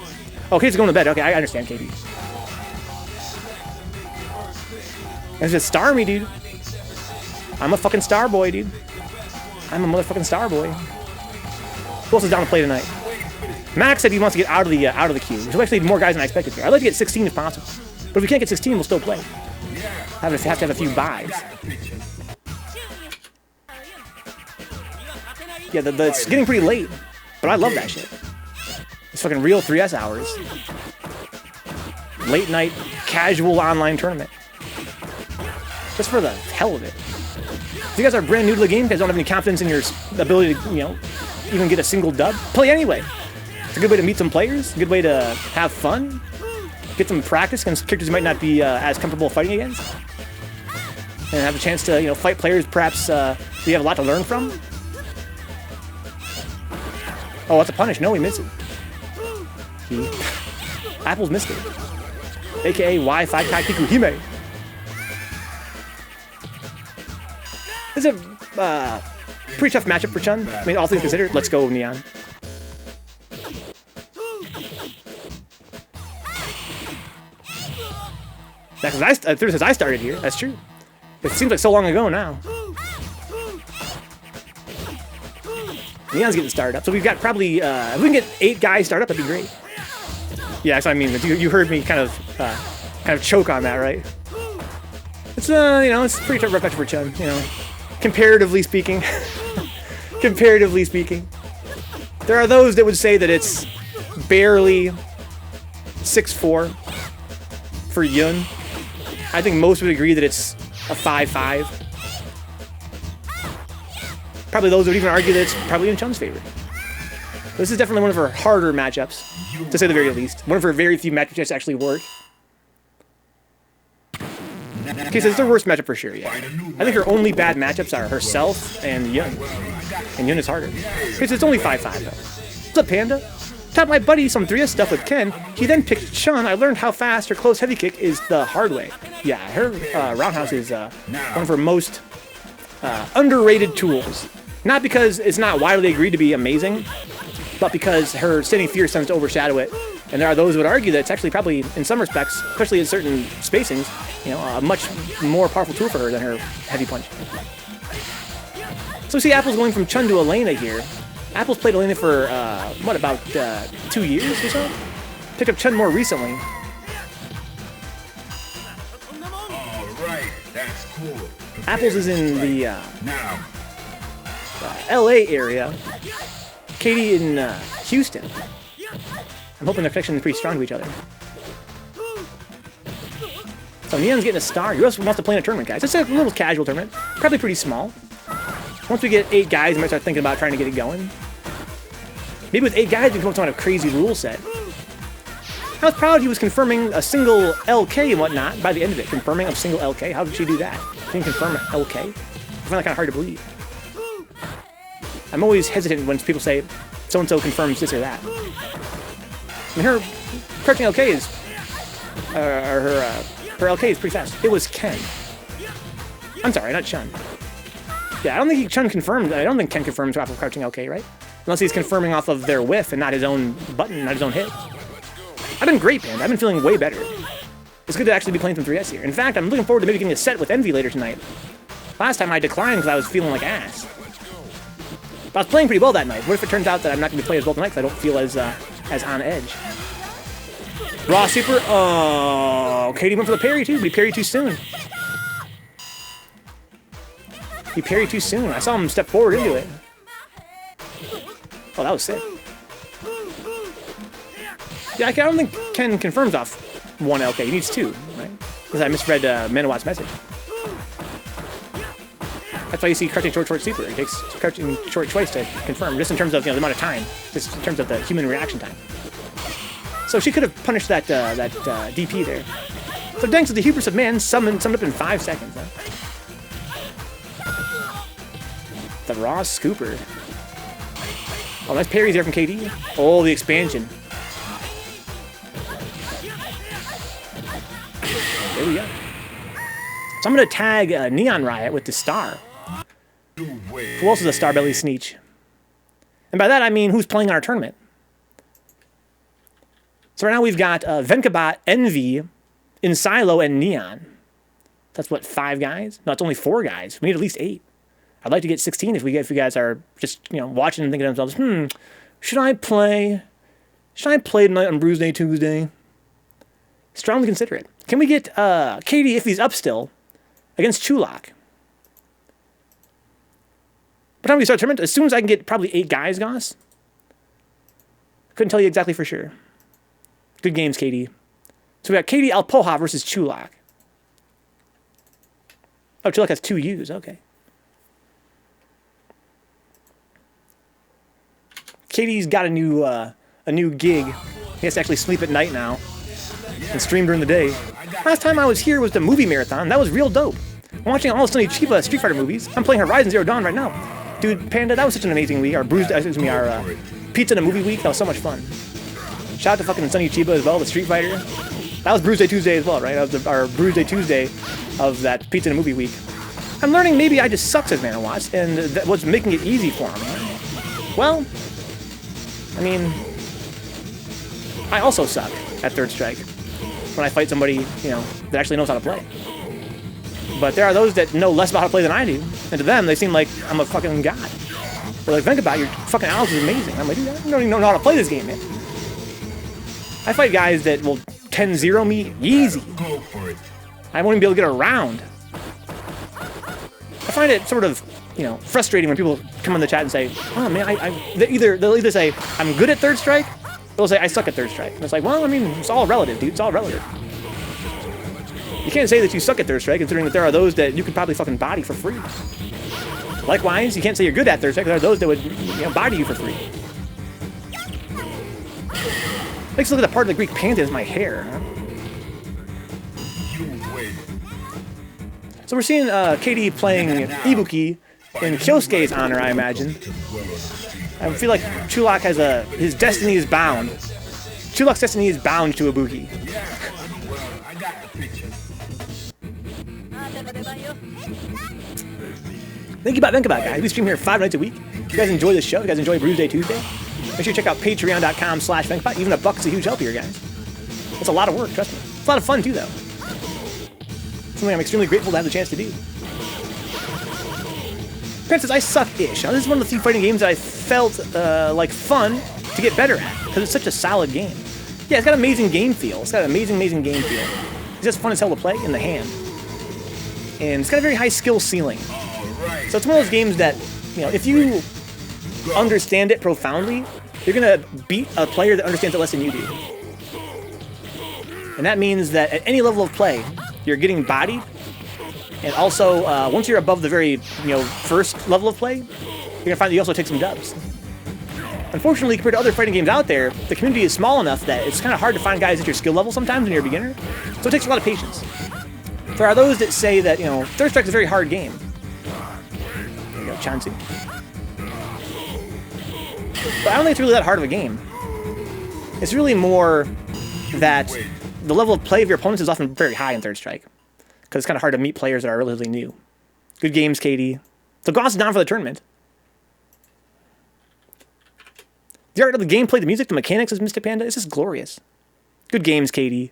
Oh, Katie's going to bed. Okay, I understand, Katie. That's just star me, dude. I'm a fucking star boy, dude. I'm a motherfucking star boy. Who else is down to play tonight? Max said he wants to get out of the queue. There's actually more guys than I expected here. I'd like to get 16 if possible. But if we can't get 16, we'll still play. Have to have a few buys. Yeah, it's getting pretty late, but I love that shit. It's fucking real 3S hours. Late night, casual online tournament. Just for the hell of it. If you guys are brand new to the game, you guys don't have any confidence in your ability to, you know, even get a single dub, play anyway. It's a good way to meet some players, a good way to have fun, get some practice against characters you might not be as comfortable fighting against, and have a chance to, you know, fight players perhaps you have a lot to learn from. Oh, that's a punish. No, he missed it. Apples missed it. AKA Y5 Kai Kikkuhime. This is a pretty tough matchup for Chun. I mean, all things considered. Let's go, Neon. That's I started here. That's true. It seems like so long ago now. Neon's getting started up. So we've got probably, if we can get 8 guys started up, that'd be great. Yeah, that's what I mean. You heard me kind of choke on that, right? It's, you know, it's a pretty tough match for Chun, you know. Comparatively speaking. Comparatively speaking. There are those that would say that it's barely 6-4 for Yun. I think most would agree that it's a 5-5. Probably those would even argue that it's probably in Chun's favor. This is definitely one of her harder matchups, to say the very least. One of her very few matchups that actually work. Okay, so it's the worst matchup for sure, yeah. I think her only bad matchups are herself and Yun. And Yun is harder. Okay, so it's only 5-5 though. What's up, Panda? Taught my buddy some 3S stuff with Ken. He then picked Chun. I learned how fast her close heavy kick is the hard way. Yeah, her roundhouse is one of her most underrated tools. Not because it's not widely agreed to be amazing, but because her standing fierce tends to overshadow it. And there are those who would argue that it's actually probably, in some respects, especially in certain spacings, you know, a much more powerful tool for her than her heavy punch. So we see Apples going from Chun to Elena here. Apples played Elena for, what, about 2 years or so? Picked up Chun more recently. Alright, that's cool. Apples is in the LA area. Katie in Houston. I'm hoping their connection is pretty strong to each other. So Neon's getting a star. Who else wants to play in a tournament, guys? It's a little casual tournament. Probably pretty small. Once we get 8 guys, we might start thinking about trying to get it going. Maybe with 8 guys, we can come up with a crazy rule set. I was proud he was confirming a single LK and whatnot by the end of it. Confirming a single LK? How did she do that? She didn't confirm an LK? I find that kind of hard to believe. I'm always hesitant when people say, so-and-so confirms this or that. I mean, her crouching LK is... her LK is pretty fast. It was Ken. I'm sorry, not Chun. Yeah, I don't think Chun confirmed. I don't think Ken confirms off of crouching LK, right? Unless he's confirming off of their whiff and not his own button, not his own hit. I've been great, Panda. I've been feeling way better. It's good to actually be playing some 3S here. In fact, I'm looking forward to maybe getting a set with Envy later tonight. Last time I declined because I was feeling like ass. But I was playing pretty well that night. What if it turns out that I'm not going to play as well tonight because I don't feel as on edge? Raw super. Oh, Katie went for the parry too, but he parried too soon. He parried too soon. I saw him step forward into it. Oh, that was sick. Yeah, I don't think Ken confirms off 1 LK. He needs 2, right? Because I misread Manawat's message. That's why you see crouching short super. It takes crouching short twice to confirm, just in terms of, you know, the amount of time, just in terms of the human reaction time. So she could have punished that DP there. So thanks to the hubris of man, summed up in 5 seconds. Huh? The raw scooper. Oh, nice parries there from KD. Oh, the expansion. There we go. So I'm going to tag neonriot with the star. Who else is a star belly Sneech? And by that I mean who's playing in our tournament. So right now we've got Vencabot, Envy, Insilo, and Neon. That's what, 5 guys? No, it's only 4 guys. We need at least 8. I'd like to get 16 if you guys are just, you know, watching and thinking to themselves, should I play tonight on Bruise-day Tuesday? Strongly consider it. Can we get Katie, if he's up still, against Chulak? What time do we start the tournament? As soon as I can get probably 8 guys, Goss. Couldn't tell you exactly for sure. Good games, Katie. So we got Katie Alpoha versus Chulak. Oh, Chulak has 2 U's. Okay. Katie's got a new gig. He has to actually sleep at night now and stream during the day. Last time I was here was the movie marathon. That was real dope. I'm watching all Sonny Chiba Street Fighter movies. I'm playing Horizon Zero Dawn right now. Dude, Panda, that was such an amazing week. Our Pizza in a Movie week. That was so much fun. Shout out to fucking Sonny Chiba as well, the Street Fighter. That was Bruise-day Tuesday as well, right? That was our Bruise-day Tuesday of that Pizza in a Movie week. I'm learning maybe I just suck, says Manawatts, and that was making it easy for him. Well, I mean, I also suck at Third Strike when I fight somebody, you know, that actually knows how to play. But there are those that know less about how to play than I do, and to them, they seem like I'm a fucking god. They're like, Vencabot, your fucking Alex is amazing. I'm like, dude, I don't even know how to play this game, man. I fight guys that will 10-0 me easy. I won't even be able to get around. I find it sort of, you know, frustrating when people come in the chat and say, oh man, they'll either say, I'm good at Third Strike, or they'll say, I suck at Third Strike. And it's like, well, I mean, it's all relative, dude. It's all relative. You can't say that you suck at Third Strike, considering that there are those that you could probably fucking body for free. Likewise, you can't say you're good at Third Strike, because there are those that would, you know, body you for free. Let's look at the part of the Greek pantheon is my hair, huh? So we're seeing KD playing Ibuki in Kyosuke's honor, I imagine. I feel like Chulak has his destiny is bound. Chulak's destiny is bound to Ibuki. Vencabot, guys. We stream here 5 nights a week. If you guys enjoy this show, if you guys enjoy Bruise-day Tuesday, make sure you check out patreon.com/Vencabot. Even $1 is a huge help here, guys. It's a lot of work, trust me. It's a lot of fun, too, though. Something I'm extremely grateful to have the chance to do. Princess, I suck-ish. Now, this is one of the few fighting games that I felt like fun to get better at, because it's such a solid game. Yeah, it's got amazing game feel. It's got an amazing game feel. It's just fun as hell to play in the hand. And it's got a very high skill ceiling. So it's one of those games that, you know, if you understand it profoundly, you're going to beat a player that understands it less than you do. And that means that at any level of play, you're getting bodied, and also once you're above the very, you know, first level of play, you're gonna find that you also take some dubs. Unfortunately, compared to other fighting games out there, the community is small enough that it's kind of hard to find guys at your skill level sometimes when you're a beginner. So it takes a lot of patience. There are those that say that, you know, Third Strike is a very hard game. There you go, Chansey. But I don't think it's really that hard of a game. It's really more that the level of play of your opponents is often very high in Third Strike, because it's kind of hard to meet players that are relatively new. Good games, Katie. So Goss is down for the tournament. The art of the gameplay, the music, the mechanics, as Mr. Panda, it's just glorious. Good games, Katie.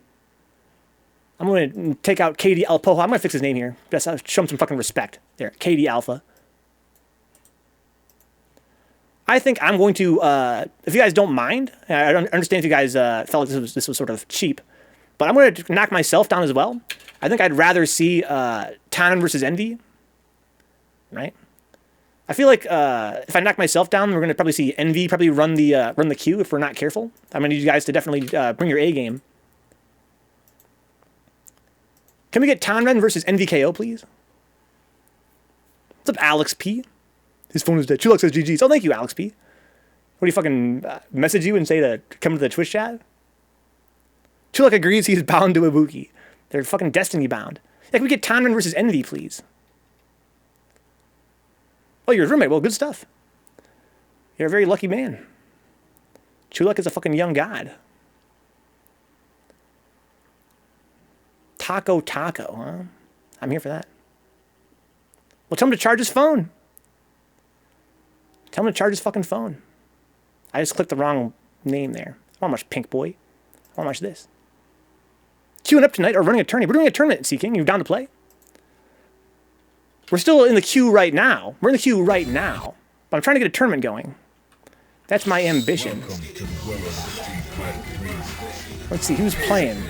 I'm going to take out Katie Alpoha. I'm going to fix his name here. Just show him some fucking respect. There, Katie Alpha. I think I'm going to, if you guys don't mind, I don't understand if you guys felt like this was sort of cheap, but I'm going to knock myself down as well. I think I'd rather see Tonren versus Envy, right? I feel like if I knock myself down, we're going to probably see Envy probably run the queue if we're not careful. I'm going to need you guys to definitely bring your A game. Can we get Tonren versus Envy KO, please? What's up, Alex P? His phone is dead. Chulak says GG's. Oh, thank you, Alex P. What do you fucking message you and say to come to the Twitch chat? Chulak agrees he's bound to Ibuki. They're fucking destiny bound. Yeah, can we get Tonren versus Envy, please? Oh, you're his roommate. Well, good stuff. You're a very lucky man. Chulak is a fucking young god. Taco, huh? I'm here for that. Well, tell him to charge his phone. Tell him to charge his fucking phone. I just clicked the wrong name there. I want much Pink Boy. I want much this. Queuing up tonight or running a tourney. We're doing a tournament, Seeking. You down to play? We're still in the queue right now. We're in the queue right now. But I'm trying to get a tournament going. That's my ambition. Let's see, who's playing?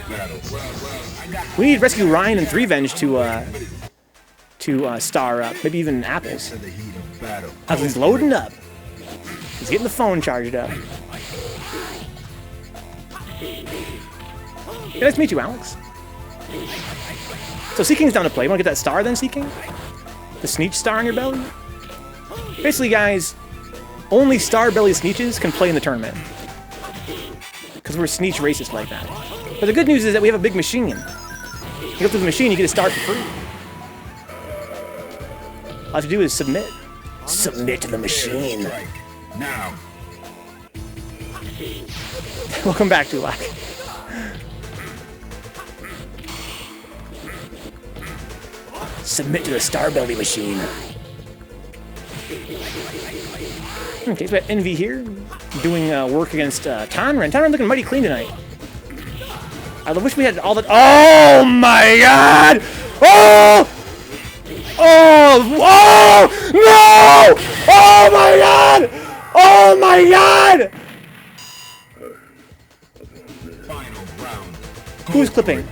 We need RescueRyan and Threevenge to star up. Maybe even Apples. He's loading up. He's getting the phone charged up. Hey, nice to meet you, Alex. So Seeking's down to play. You want to get that star then, Seeking? The Sneech star on your belly? Basically, guys, only Star Belly Sneeches can play in the tournament. Because we're Sneech racist like that. But the good news is that we have a big machine. You go through the machine, you get a star for free. All you have to do is submit. Submit to the machine. Now. Welcome back, Chulak. Submit to the Starbelly machine. Okay, so we got Envy here, doing work against Tonren. Tonren looking mighty clean tonight. I wish we had all the... Oh my god! Oh! Oh! Oh! No! Oh my god! Oh my god! Final round. Who's clipping?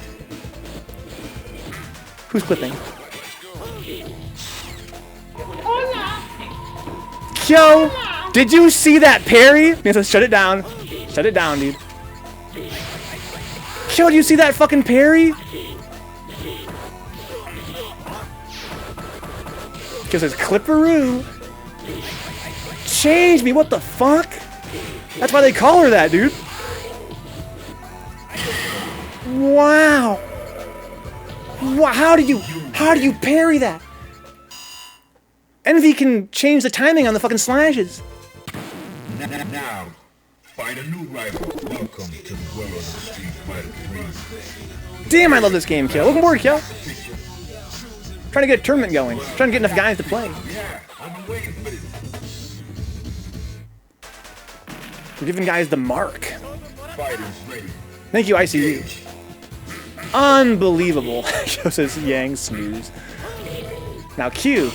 Who's clipping? Yo! Did you see that parry? Yes, shut it down. Shut it down, dude. Yo, do you see that fucking parry? Because it's Clipperoo. Change me, what the fuck? That's why they call her that, dude. Wow. Wow, how do you parry that? Envy can change the timing on the fucking slashes. Now, find a new rival. Welcome to the world of the Street Fighter 3. Damn, I love this game, Kill. Looking forward, Kill. Trying to get a tournament going. Trying to get enough guys to play. Yeah, I've been waiting for this. We're giving guys the mark. Fighters ready. Thank you, ICU. Unbelievable. Show says Yang snooze. Now Q.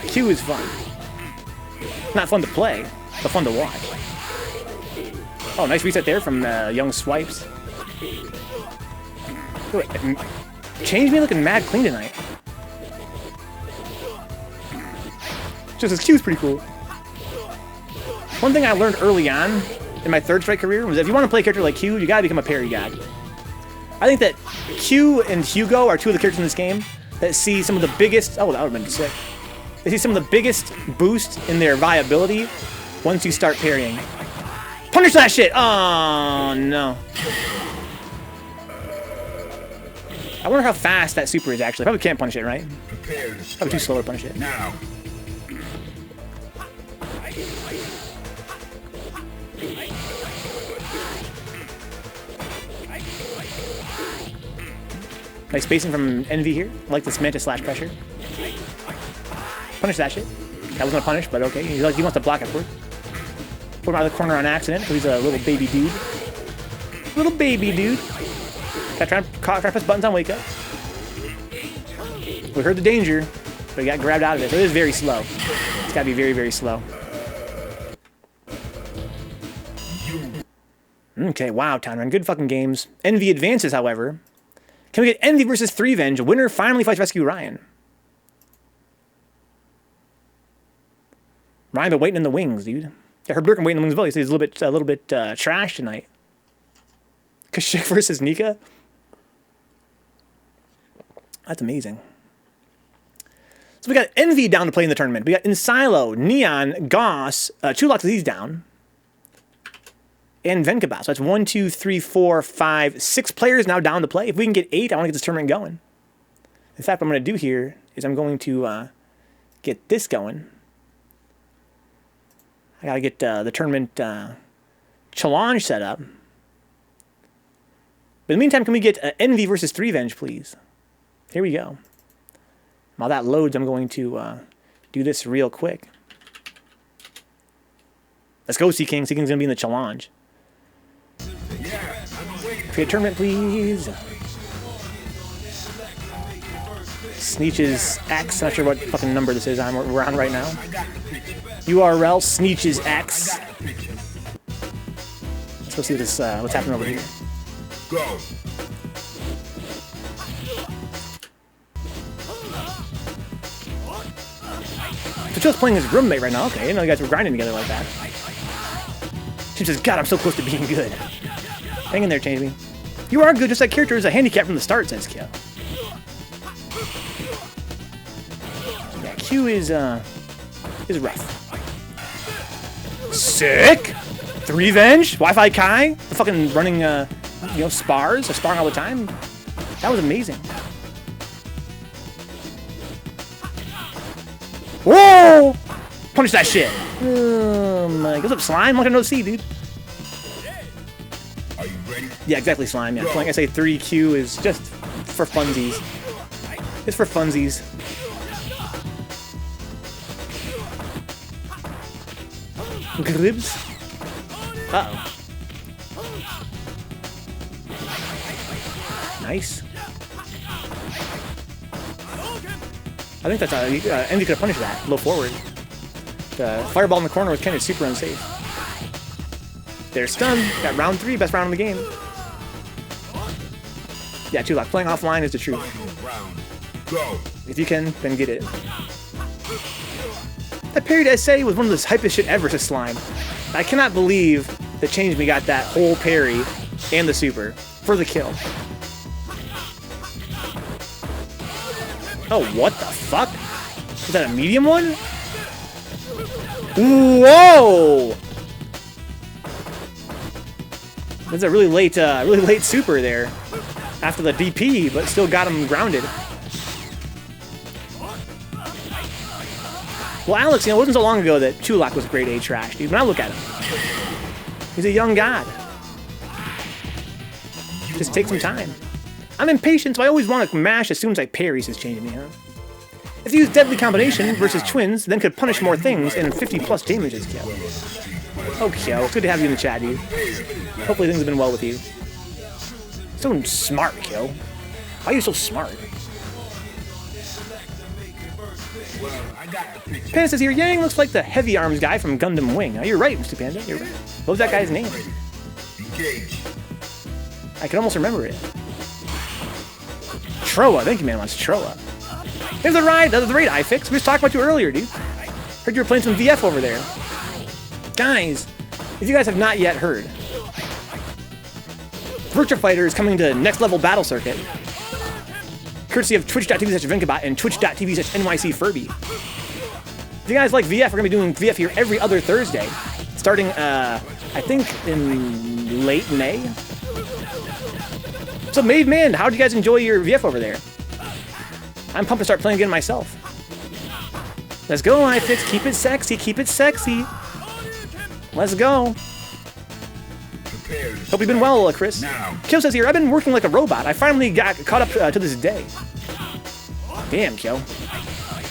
Q is fun. Not fun to play, but fun to watch. Oh, nice reset there from Young Swipes. Wait, Change me looking mad clean tonight. Just his Q's pretty cool. One thing I learned early on in my third strike career was that if you want to play a character like Q, you gotta become a parry god. I think that Q and Hugo are two of the characters in this game that see some of the biggest... Oh, that would've been sick. They see some of the biggest boost in their viability once you start parrying. Punish that shit! Oh, no. I wonder how fast that super is actually. Probably can't punish it, right? Probably too slow to punish it. Now. Nice spacing from Envy here. I like this Manta slash pressure. Punish that shit. That wasn't a punish, but okay. He wants to block it for it. Put him out of the corner on accident because he's a little baby dude. Little baby dude. Gotta try to press buttons on wake up. We heard the danger, but he got grabbed out of it. So it is very slow. It's gotta be very, very slow. Okay, wow, Tonren. Good fucking games. Envy advances, however. Can we get Envy versus Threevenge? Winner finally fights RescueRyan. Ryan been waiting in the wings, dude. Yeah, Herbderken waiting in the wings as well. He's a little bit trash tonight. Kashyyyk versus Nika. That's amazing. So we got Envy down to play in the tournament. We got Insilo, Neon, Goss, Chulak, he's down. And Vencabot. So that's 1, 2, 3, 4, 5, 6 players now down to play. If we can get 8, I want to get this tournament going. In fact, what I'm going to do here is I'm going to get this going. I got to get the tournament challenge set up. But in the meantime, can we get Envy versus Threevenge, please? Here we go. While that loads, I'm going to do this real quick. Let's go, Seaking. Seaking's going to be in the challenge. Create a tournament, please. Sneeches X. Not sure what fucking number this is we're on right now. URL Sneeches X. Let's go see this, what's happening over here. Go. So Joe's playing his roommate right now. Okay, I didn't know you guys were grinding together like that. She says, God, I'm so close to being good. Hang in there, Change Me. You are good, just that character is a handicap from the start, says Kyo. Yeah, Q is rough. Sick! Threevenge, Wi-Fi Kai, the fucking running, spars, sparring all the time. That was amazing. Whoa! Punish that shit. Oh my, goes up slime, like a no C, dude. Are you ready? Yeah, exactly, slime. Yeah, like I say, 3Q is just for funsies. It's for funsies. Glibs. Uh-oh. Nice. I think that's Envy could have punished that. Low forward. The fireball in the corner was kind of super unsafe. They're stunned. Got round 3, best round in the game. Yeah, Chulak, playing offline is the truth. Go. If you can, then get it. That parry to SA was one of the hypest shit ever to slime. I cannot believe that Change Me got that whole parry and the super for the kill. Oh, what the fuck? Is that a medium one? Whoa! That's a really late super there after the DP, but still got him grounded. Well, Alex, it wasn't so long ago that Chulak was grade A trash, dude. When I look at him, he's a young god. Just take some time. I'm impatient, so I always want to mash as soon as I parry, says Change Me, huh? If you use Deadly Combination versus Twins, then could punish more things and 50+ damage is Kyo. Oh, Kyo, it's good to have you in the chat, dude. Hopefully things have been well with you. So smart, Kyo. Why are you so smart? Panda says here, Yang looks like the heavy arms guy from Gundam Wing. Oh, you're right, Mr. Panda, you're right. What was that guy's name? I can almost remember it. Troa, thank you, man. That's Troa. Here's the raid iFix. We were talking about you earlier, dude. Heard you were playing some VF over there. Guys, if you guys have not yet heard, Virtua Fighter is coming to Next Level Battle Circuit, courtesy of twitch.tv/Vencabot and twitch.tv/NYCFurby. If you guys like VF, we're going to be doing VF here every other Thursday, starting, I think, in late May. So, Made Man, how did you guys enjoy your VF over there? I'm pumped to start playing again myself. Let's go, iFix. Keep it sexy. Keep it sexy. Let's go. Hope you've been well, Chris. Kyo says here, I've been working like a robot. I finally got caught up to this day. Damn, Kyo.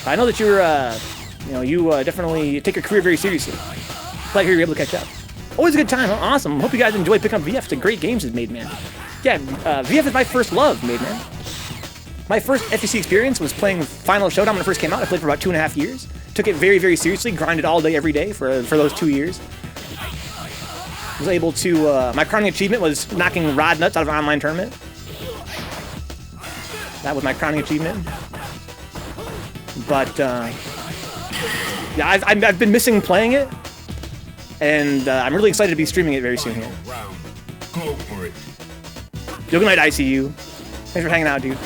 I know that you're, you definitely take your career very seriously. Glad to hear you're able to catch up. Always a good time, huh? Awesome. Hope you guys enjoy picking up VF. It's a great game, says Made Man. Yeah, VF is my first love, Made Man. My first FEC experience was playing Final Showdown when it first came out. I played for about 2.5 years. Took it very, very seriously. Grinded all day, every day for those 2 years. Was able to, my crowning achievement was knocking Rod Nuts out of an online tournament. That was my crowning achievement. But, yeah, I've been missing playing it. And I'm really excited to be streaming it very soon here. Go for it. Yo, good night, ICU. Thanks for hanging out, dude.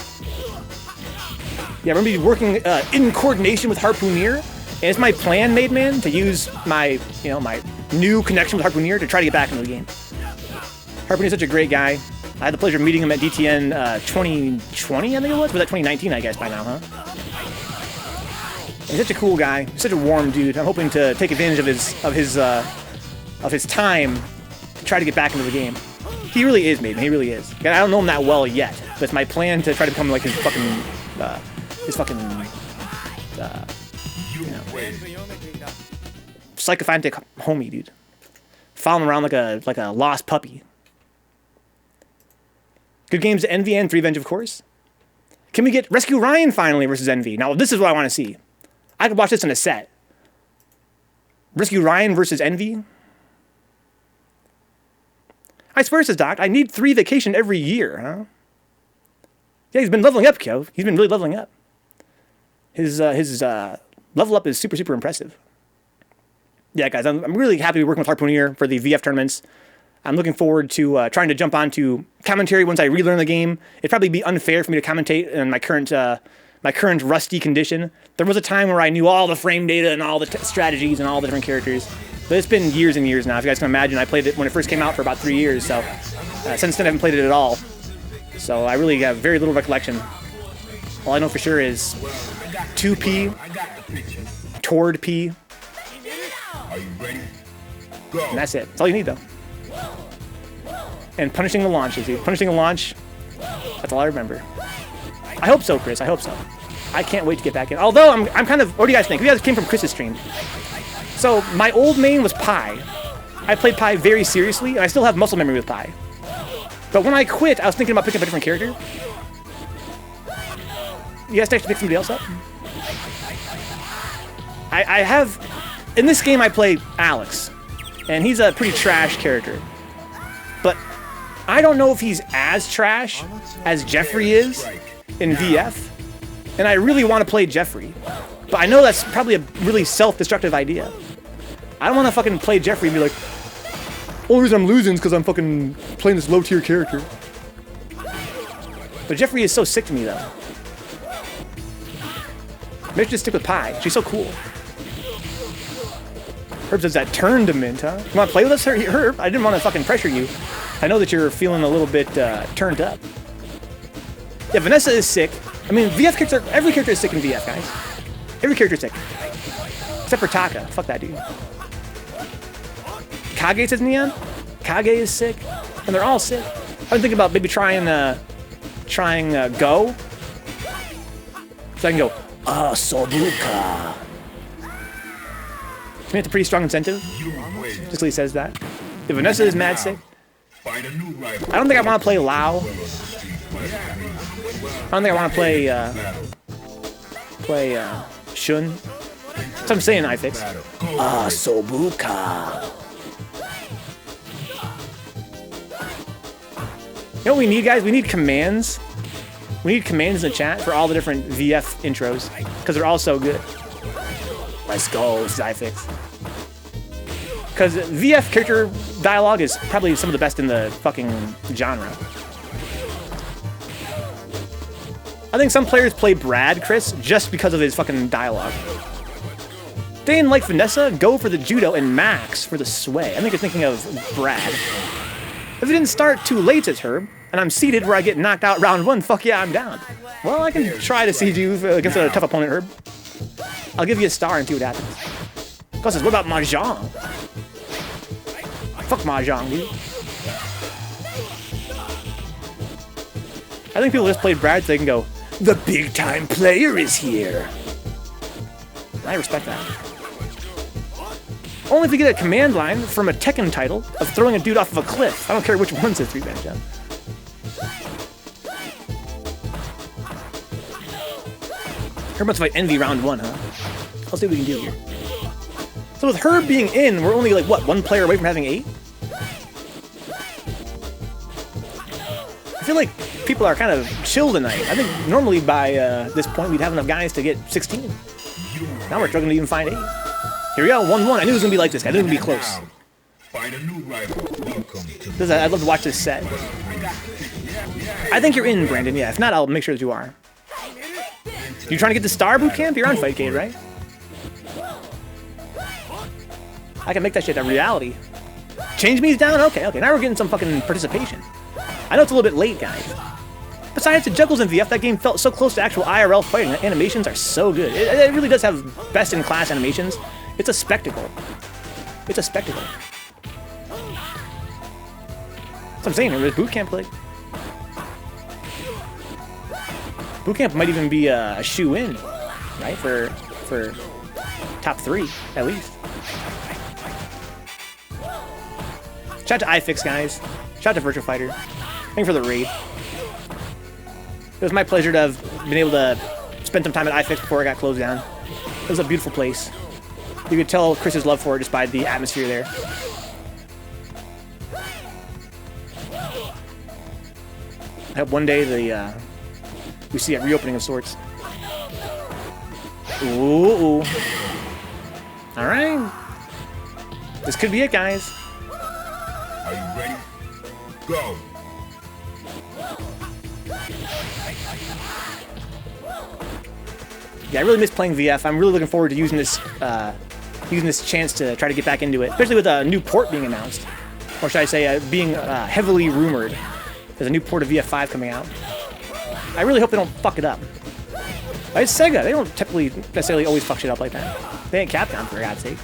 Yeah, we're gonna be working in coordination with Harpooneer, and it's my plan, Made Man, to use my, my new connection with Harpooneer to try to get back into the game. Harpooneer's such a great guy. I had the pleasure of meeting him at DTN 2020, I think it was? Was that 2019, I guess, by now, huh? He's such a cool guy. He's such a warm dude. I'm hoping to take advantage of his time to try to get back into the game. He really is, Made Man. He really is. I don't know him that well yet, but it's my plan to try to become like his fucking sycophantic homie, dude. Following him around like a lost puppy. Good games to Envy and Threevenge, of course. Can we get RescueRyan finally versus Envy? Now, this is what I want to see. I could watch this in a set. RescueRyan versus Envy. I swear, says Doc, I need 3 vacation every year, huh? Yeah, he's been leveling up, Kyo. He's been really leveling up. His level up is super, super impressive. Yeah, guys, I'm really happy to be working with Harpooneer for the VF tournaments. I'm looking forward to trying to jump onto commentary once I relearn the game. It'd probably be unfair for me to commentate in my current rusty condition. There was a time where I knew all the frame data and all the strategies and all the different characters. But it's been years and years now. If you guys can imagine, I played it when it first came out for about 3 years, so since then I haven't played it at all. So I really have very little recollection. All I know for sure is 2P, Toward P, Are you ready? Go. and that's it. That's all you need, though. And punishing the launch, dude. Punishing the launch, that's all I remember. I hope so, Chris. I hope so. I can't wait to get back in. Although, I'm kind of... What do you guys think? You guys came from Chris's stream. So, my old main was Pi. I played Pi very seriously, and I still have muscle memory with Pi. But when I quit, I was thinking about picking up a different character. You guys actually pick somebody else up? I have... In this game, I play Alex. And he's a pretty trash character. But I don't know if he's as trash as Jeffrey is in VF. And I really want to play Jeffrey. But I know that's probably a really self-destructive idea. I don't want to fucking play Jeffrey and be like, only reason I'm losing is because I'm fucking playing this low-tier character. But Jeffrey is so sick to me, though. Maybe I should just stick with Pi. She's so cool. Herb does that turn to mint, huh? You want to play with us, Herb? I didn't want to fucking pressure you. I know that you're feeling a little bit turned up. Yeah, Vanessa is sick. I mean, VF character, every character is sick in VF, guys. Every character is sick. Except for Taka. Fuck that dude. Kage says Neon. Kage is sick. And they're all sick. I'm thinking about maybe trying Go. So I can go, Sobuka. I mean, it's a pretty strong incentive. Just because he says that. If Vanessa is mad sick. I don't think I want to play Lao. I don't think I want to play Shun. That's what I'm saying, iFix. Sobuka. You know what we need, guys? We need commands. We need commands in the chat for all the different VF intros. Because they're all so good. Let's go, iFix. Because VF character dialogue is probably some of the best in the fucking genre. I think some players play Brad, Chris, just because of his fucking dialogue. They didn't like Vanessa, go for the judo, and Max for the sway. I think you're thinking of Brad. If it didn't start too late, says Herb, and I'm seated where I get knocked out round 1, fuck yeah, I'm down. Well, I can try to seed you against a tough opponent, Herb. I'll give you a star and see what happens. Goss says, what about Mahjong? Fuck Mahjong, dude. I think people just played Brad so they can go, the big time player is here. I respect that. Only if we get a command line from a Tekken title of throwing a dude off of a cliff. I don't care which one's a Threevenge, yeah. Herb wants to fight Envy round 1, huh? Let's see what we can do here. So with Herb being in, we're only like, what, 1 player away from having 8? I feel like people are kind of chill tonight. I think normally by this point we'd have enough guys to get 16. Now we're struggling to even find 8. Here we go, 1-1. I knew it was going to be like this. I knew it was going to be close. I'd love to watch this set. I think you're in, Brandon. Yeah, if not, I'll make sure that you are. You trying to get the star boot camp? You're on Fightcade, right? I can make that shit a reality. Change me's down? Okay. Now we're getting some fucking participation. I know it's a little bit late, guys. Besides, the juggles in VF, that game felt so close to actual IRL fighting. The animations are so good. It really does have best-in-class animations. It's a spectacle. It's a spectacle. That's what I'm saying. There's boot camp play. Boot camp might even be a shoe-in, right? For top 3, at least. Shout out to iFix, guys. Shout out to Virtual Fighter. Thank you for the raid. It was my pleasure to have been able to spend some time at iFix before it got closed down. It was a beautiful place. You could tell Chris's love for it just by the atmosphere there. I hope one day we see a reopening of sorts. Ooh. All right. This could be it, guys. Are you ready? Go. Yeah, I really miss playing VF. I'm really looking forward to using this using this chance to try to get back into it, especially with a new port being announced. Or should I say, being heavily rumored. There's a new port of VF5 coming out. I really hope they don't fuck it up. It's Sega. They don't typically necessarily always fuck shit up like that. They ain't Capcom, for God's sake.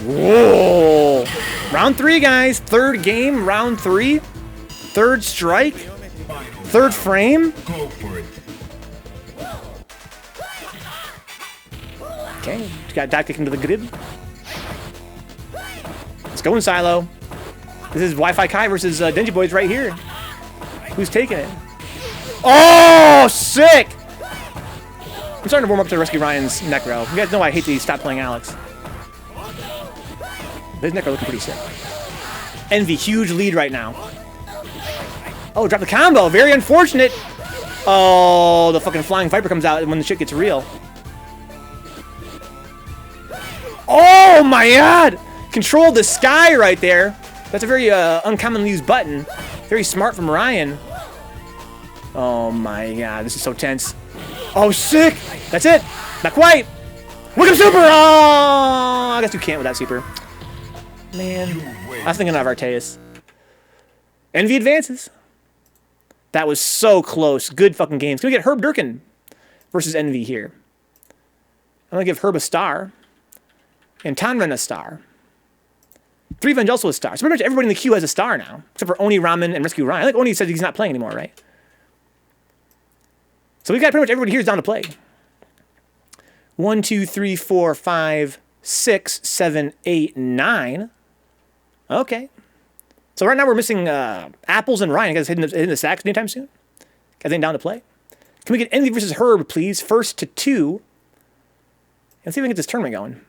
Whoa! Round 3, guys. Third game, round 3. Third strike. Third frame. Go for it. Okay, got dive kick into the grid. Let's go in silo. This is Wi-Fi Kai versus Denji Boys right here. Who's taking it? Oh, sick! I'm starting to warm up to RescueRyan's Necro. You guys know I hate that he stopped playing Alex. His Necro looking pretty sick. Envy, huge lead right now. Oh, drop the combo. Very unfortunate. Oh, the fucking Flying Viper comes out when the shit gets real. Oh my god! Control the sky right there. That's a very uncommonly used button. Very smart from Ryan. Oh my god, this is so tense. Oh, sick! That's it! Not quite! Wickham Super! Oh, I guess you can't with that super. Man, I was thinking of Arteus. Envy advances. That was so close. Good fucking games. Can we get Herbderken versus Envy here? I'm gonna give Herb a star. And Tonren a star. Threevenge also a star. So pretty much everybody in the queue has a star now. Except for OniRamen and RescueRyan. I think Oni said he's not playing anymore, right? So we've got pretty much everybody here is down to play. 1, 2, 3, 4, 5, 6, 7, 8, 9. Okay. So right now we're missing Apples and Ryan. You guys hitting the sacks anytime soon? Guys ain't down to play? Can we get Envy versus Herb, please? First to 2. Let's see if we can get this tournament going.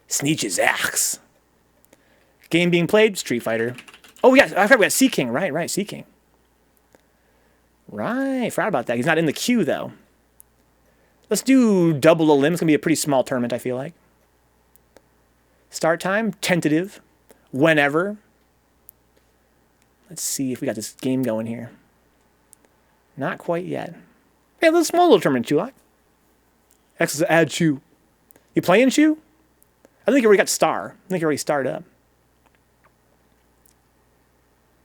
Sneeches axe. Game being played, Street Fighter. Oh, I forgot we got Sea King. Right, Sea King. Right, forgot about that. He's not in the queue, though. Let's do double a limb. It's going to be a pretty small tournament, I feel like. Start time, tentative. Whenever. Let's see if we got this game going here. Not quite yet. Hey, a little small little tournament, Chulak. X is add Chu. You playing Chu? I think you already got star. I think you already started up.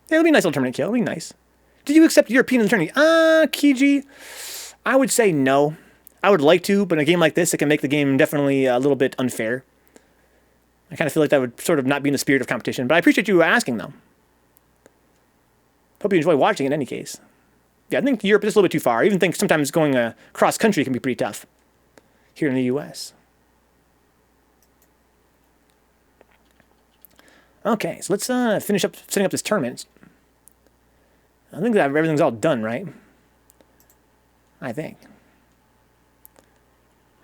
Yeah, it'll be a nice little tournament kill. It'll be nice. Did you accept European in the tournament? Kiji, I would say no. I would like to, but in a game like this, it can make the game definitely a little bit unfair. I kind of feel like that would sort of not be in the spirit of competition, but I appreciate you asking, though. Hope you enjoy watching in any case. Yeah, I think Europe is a little bit too far. I even think sometimes going cross-country can be pretty tough here in the U.S. Okay, so let's finish up setting up this tournament. I think that everything's all done, right? I think.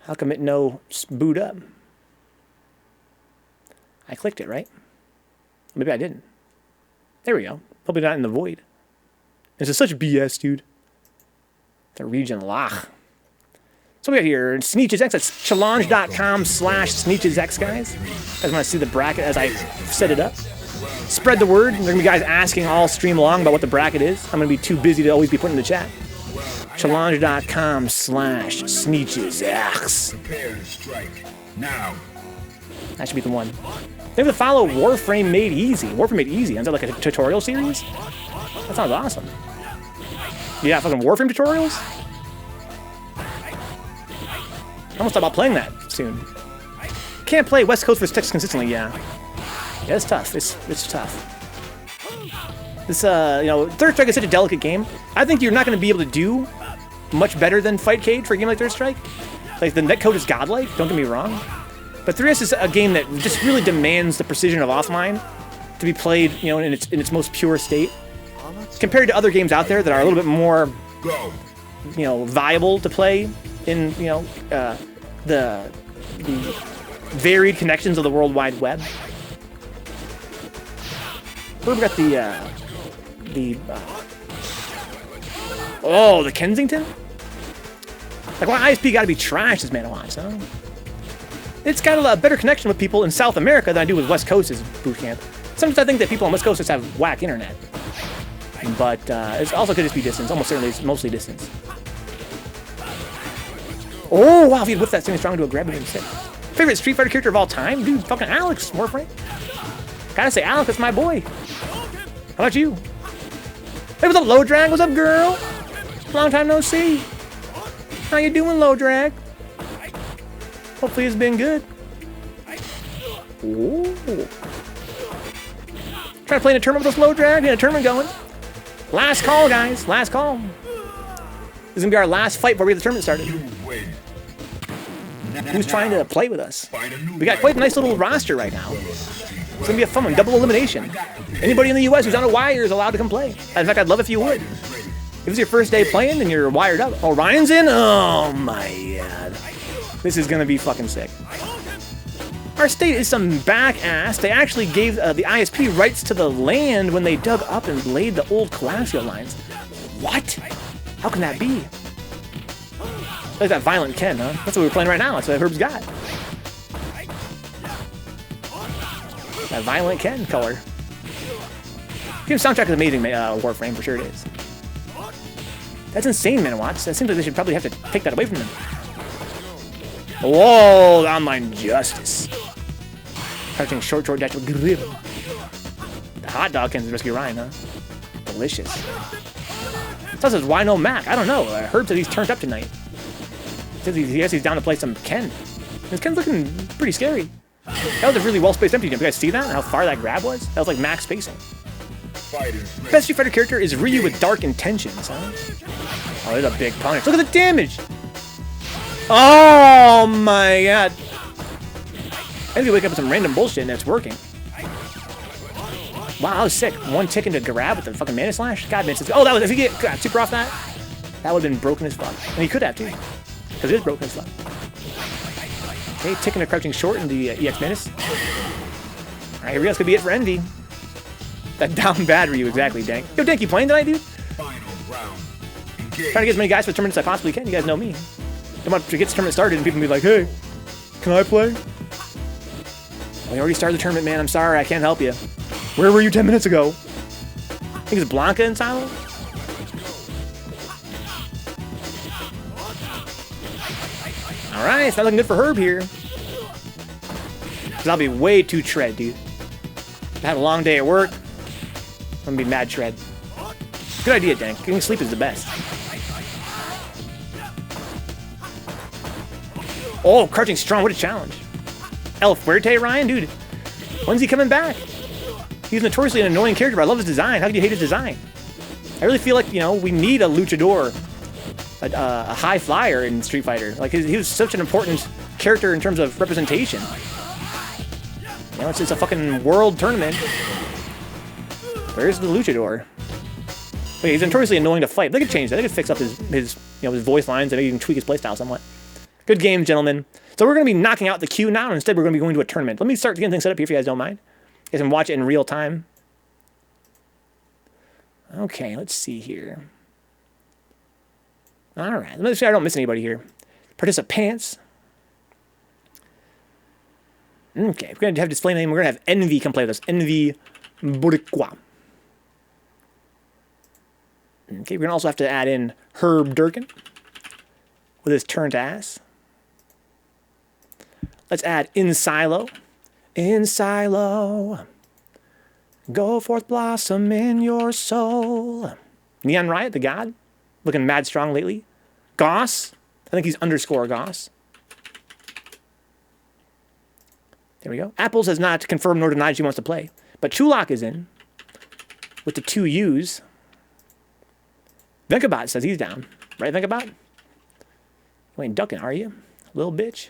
How come it no boot up? I clicked it, right? Maybe I didn't. There we go. Probably not in the void. This is such BS, dude. The region lock. So we got here Sneeches X. That's challenge.com/SneechesX, guys. You guys want to see the bracket as I set it up? Spread the word. There are going to be guys asking all stream long about what the bracket is. I'm going to be too busy to always be putting in the chat. Challenge.com/SneechesX. Prepare to strike. Now. That should be the one. They have to follow Warframe Made Easy. Warframe Made Easy. Is that like a tutorial series? That sounds awesome. Yeah, fucking Warframe tutorials? I'm gonna stop about playing that soon. Can't play West Coast versus Texas consistently, yeah. Yeah, it's tough. It's tough. This, Third Strike is such a delicate game. I think you're not gonna be able to do much better than Fight Cage for a game like Third Strike. Like, the netcode is godlike, don't get me wrong. But 3S is a game that just really demands the precision of offline to be played, in its most pure state. Compared to other games out there that are a little bit more, viable to play in, the varied connections of the World Wide Web. We've got the Kensington? Like, why ISP gotta be trash this man wants, huh? It's got a better connection with people in South America than I do with West Coast's boot camp. Sometimes I think that people on West Coast just have whack internet. But it also could just be distance. Almost certainly it's mostly distance. Oh, wow, if you'd whip that thing strong into a grab, it'd be sick. Favorite Street Fighter character of all time? Dude, fucking Alex, Warframe. Gotta say, Alex, that's my boy. How about you? Hey, what's up, Low Drag? What's up, girl? Long time no see. How you doing, Low Drag? Hopefully it's been good. Ooh. Trying to play in a tournament with this Low Drag? Get a tournament going. Last call, guys. Last call. This is gonna be our last fight before we get the tournament started. Who's trying to play with us? We got quite a nice little roster right now. It's gonna be a fun one, double elimination. Anybody in the US who's on a wire is allowed to come play. In fact, I'd love if you would. If it's your first day playing and you're wired up. Oh, Ryan's in? Oh my god. This is gonna be fucking sick. Our state is some back ass. They actually gave the ISP rights to the land when they dug up and laid the old coaxial lines. What? How can that be? Like that Violent Ken, huh? That's what we're playing right now. That's what Herb's got. That Violent Ken color. Game soundtrack is amazing, Warframe, for sure it is. That's insane, Manawatts. That seems like they should probably have to take that away from them. Whoa, online justice. Crouching short dash with grip. The hot dog Ken's RescueRyan, huh? Delicious. It says, why no Mac? I don't know. Herb said he's turned up tonight. He says he's down to play some Ken. This Ken's looking pretty scary. That was a really well-spaced empty jump. You guys see that? How far that grab was? That was like max spacing. Best Street Fighter character is Ryu with dark intentions, huh? Oh, there's a big punish. Look at the damage! Oh my god. I think we wake up with some random bullshit and it's working. Wow, that was sick. One tick into grab with the fucking Mana Slash. God, man. Oh, that was, if he got super off that, that would have been broken as fuck. And he could have too. Because it is broken as fuck. Okay, tick into crouching short in the EX Menace. Alright, here we go. This could be it for Envy. That down bad Ryu, exactly, Dank. Yo, Dank, you playing tonight, dude? Trying to get as many guys for the tournament as I possibly can. You guys know me. Don't want to get the tournament started and people be like, hey, can I play? Well, we already started the tournament, man. I'm sorry, I can't help you. Where were you 10 minutes ago? I think it's Blanca and Silo. Alright, it's not looking good for Herb here. Because I'll be way too tread, dude. I had a long day at work. I'm gonna be mad tread. Good idea, Dank. Getting sleep is the best. Oh, crouching strong. What a challenge. El Fuerte, Ryan? Dude, when's he coming back? He's notoriously an annoying character, but I love his design. How could you hate his design? I really feel like, you know, we need a luchador, a high flyer in Street Fighter. Like, he was such an important character in terms of representation. You know, it's a fucking world tournament. Where's the luchador? Wait, he's notoriously annoying to fight. They could change that. They could fix up his voice lines and maybe even tweak his playstyle somewhat. Good game, gentlemen. So we're going to be knocking out the queue now, and instead we're going to be going to a tournament. Let me start getting things set up here if you guys don't mind. You guys can watch it in real time. Okay, let's see here. All right, let me make sure I don't miss anybody here. Participants. Okay, we're going to have display name. We're going to have Envy come play with us. Envboricua. Okay, we're going to also have to add in Herbderken with his turned ass. Let's add In Silo. In Silo. Go forth, blossom in your soul. neonriot, the god. Looking mad strong lately. Goss. I think he's underscore Goss. There we go. Apples has not confirmed nor denied she wants to play. But Chulak is in. With the 2 U's. Vencabot says he's down. Right, Vencabot? You ain't ducking, are you? Little bitch.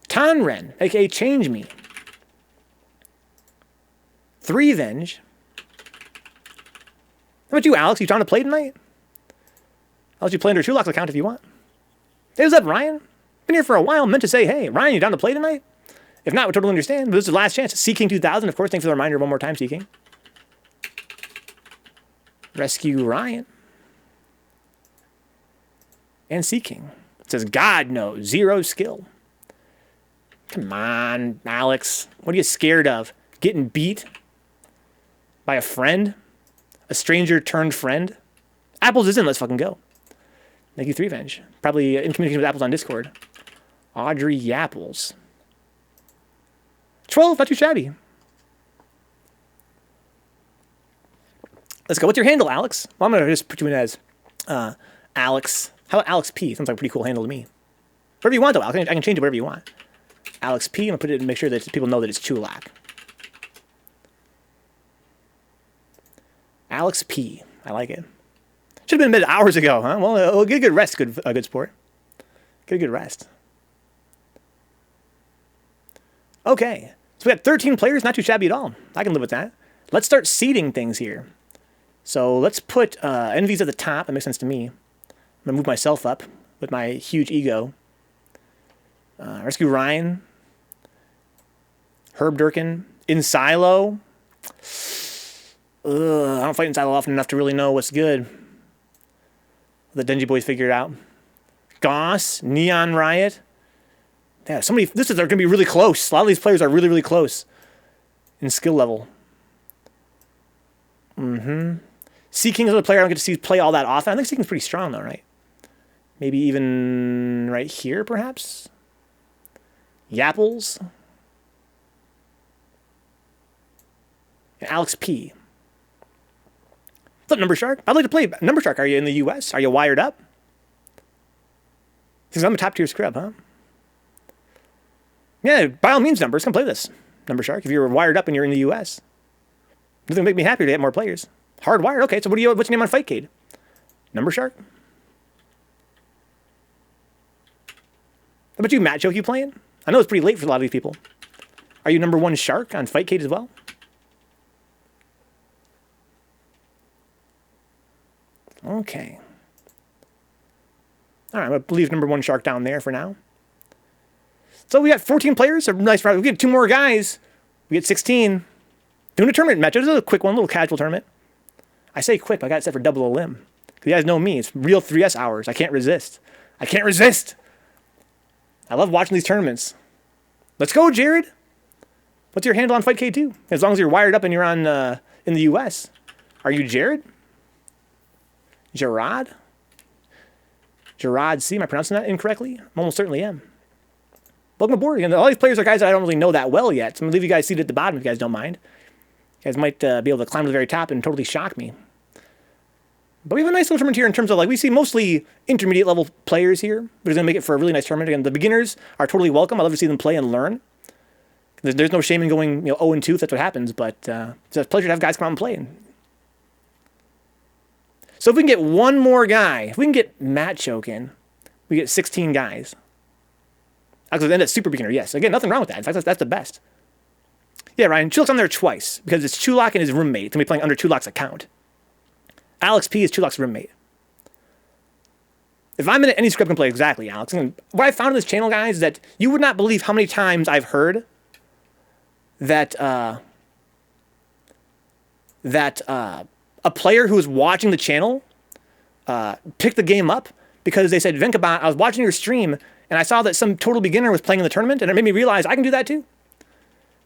Tonren, aka Change Me. Threevenge. How about you, Alex? You trying to play tonight? I'll let you play under Chulak's account if you want. Hey, what's up, Ryan? Been here for a while. Meant to say, hey, Ryan, you down to play tonight? If not, we totally understand. But this is the last chance. Seeking 2000, of course. Thanks for the reminder one more time, Seeking. RescueRyan. And Seeking. It says, God, no. 0 skill. Come on, Alex. What are you scared of? Getting beat by a friend? A stranger turned friend? Apples is in. Let's fucking go. Thank you, Threevenge. Probably in communication with Apples on Discord. AudreyApples. 12, not too shabby. Let's go. What's your handle, Alex? Well, I'm going to just put you in as Alex. How about Alex P? Sounds like a pretty cool handle to me. Whatever you want, though, Alex. I can change it whatever you want. Alex P. I'm going to put it and make sure that people know that it's Chulak. Alex P. I like it. Should have been mid hours ago, huh? Well, get a good rest, good sport. Get a good rest. Okay. So we got 13 players, not too shabby at all. I can live with that. Let's start seeding things here. So let's put Envy's at the top. That makes sense to me. I'm going to move myself up with my huge ego. RescueRyan. Herbderken. In Silo. I don't fight in Silo often enough to really know what's good. The Denji boys figure it out. Goss. Neonriot. Yeah, they're going to be really close. A lot of these players are really, really close in skill level. Sea King's another player I don't get to see play all that often. I think Sea King's pretty strong, though, right? Maybe even right here, perhaps? Yapples. And Alex P. What's up, Number Shark? I'd like to play Number Shark. Are you in the U.S.? Are you wired up? Because I'm a top-tier scrub, huh? Yeah, by all means, Numbers, come play this. Number Shark, if you're wired up and you're in the U.S. It's going to make me happier to get more players. Hardwired, okay, so what's your name on Fightcade? Number Shark? How about you, Matt Choke, you playing? I know it's pretty late for a lot of these people. Are you number 1 Shark on Fightcade as well? Okay. All right, I'm going to leave number 1 Shark down there for now. So we got 14 players. A nice round. We get 2 more guys. We get 16. Doing a tournament match. This is a quick one, a little casual tournament. I say quick, but I got it set for double a limb. Because you guys know me. It's real 3S hours. I can't resist. I can't resist. I love watching these tournaments. Let's go, Jared. What's your handle on FightK2? As long as you're wired up and you're on in the US. Are you Jared? Gerard? Gerard C. Am I pronouncing that incorrectly? I almost certainly am. Welcome aboard. Again, all these players are guys that I don't really know that well yet. So I'm going to leave you guys seated at the bottom if you guys don't mind. You guys might be able to climb to the very top and totally shock me. But we have a nice little tournament here in terms of, like, we see mostly intermediate level players here, which is going to make it for a really nice tournament. Again, the beginners are totally welcome. I love to see them play and learn. There's no shame in going 0-2 if that's what happens, but it's a pleasure to have guys come out and play. So if we can get one more guy, if we can get Matt Choke in, we get 16 guys. Actually, then that's super beginner, yes. Again, nothing wrong with that. In fact, that's the best. Yeah, Ryan, Chulak's on there twice, because it's Chulak and his roommate. He's going to be playing under Chulak's account. Alex P is Chulak's roommate. If I'm in it, any script can play exactly, Alex. And what I found in this channel, guys, is that you would not believe how many times I've heard that a player who was watching the channel picked the game up because they said, Vencabot, I was watching your stream and I saw that some total beginner was playing in the tournament, and it made me realize I can do that too.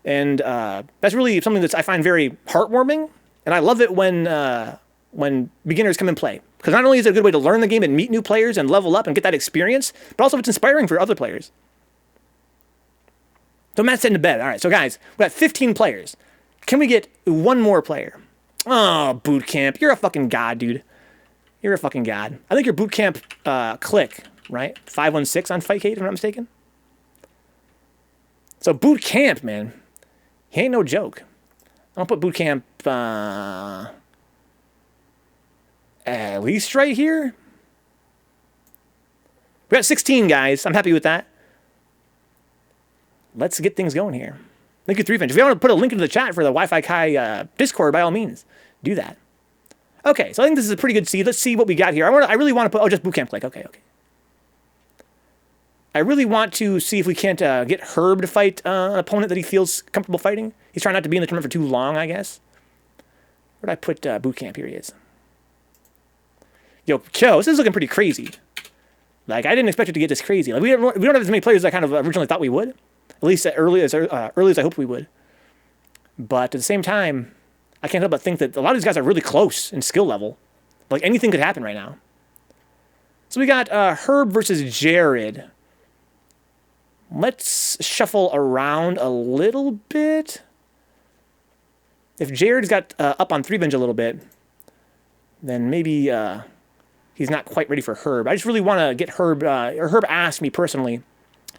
And that's really something that I find very heartwarming, and I love it when beginners come and play. Because not only is it a good way to learn the game and meet new players and level up and get that experience, but also it's inspiring for other players. So Matt's sitting to bed. All right, so guys, we got 15 players. Can we get one more player? Oh, boot camp. You're a fucking god, dude. You're a fucking god. I think your boot camp click, right? 516 on Fightcade, if I'm not mistaken. So boot camp, man. He ain't no joke. I'll put boot camp at least right here. We got 16 guys. I'm happy with that. Let's get things going here. Thank you, Threevenge. If you want to put a link into the chat for the Wi-Fi Kai Discord, by all means, do that. Okay, so I think this is a pretty good seed. Let's see what we got here. I really want to put... Oh, just bootcamp click. Okay. I really want to see if we can't get Herb to fight an opponent that he feels comfortable fighting. He's trying not to be in the tournament for too long, I guess. Where'd I put bootcamp? Here he is. Yo, Cho, this is looking pretty crazy. Like, I didn't expect it to get this crazy. Like, we don't have as many players as I kind of originally thought we would. At least as early as I hoped we would. But at the same time, I can't help but think that a lot of these guys are really close in skill level. Like, anything could happen right now. So we got Herb versus Jared. Let's shuffle around a little bit. If Jared's got up on Threevenge a little bit, then maybe he's not quite ready for Herb. I just really want to get Herb, or Herb asked me personally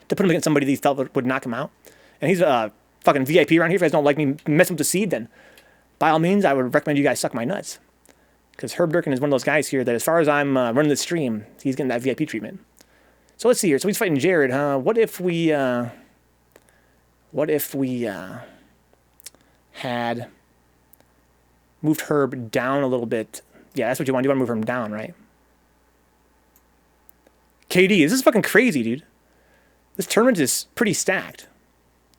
to put him against somebody that he felt would knock him out. And he's a fucking VIP around here. If you guys don't like me messing with the seed, then by all means, I would recommend you guys suck my nuts. Because Herbderken is one of those guys here that as far as I'm running the stream, he's getting that VIP treatment. So let's see here. So he's fighting Jared, huh? What if we had moved Herb down a little bit? Yeah, that's what you want. You want to move him down, right? KD, this is fucking crazy, dude. This tournament is pretty stacked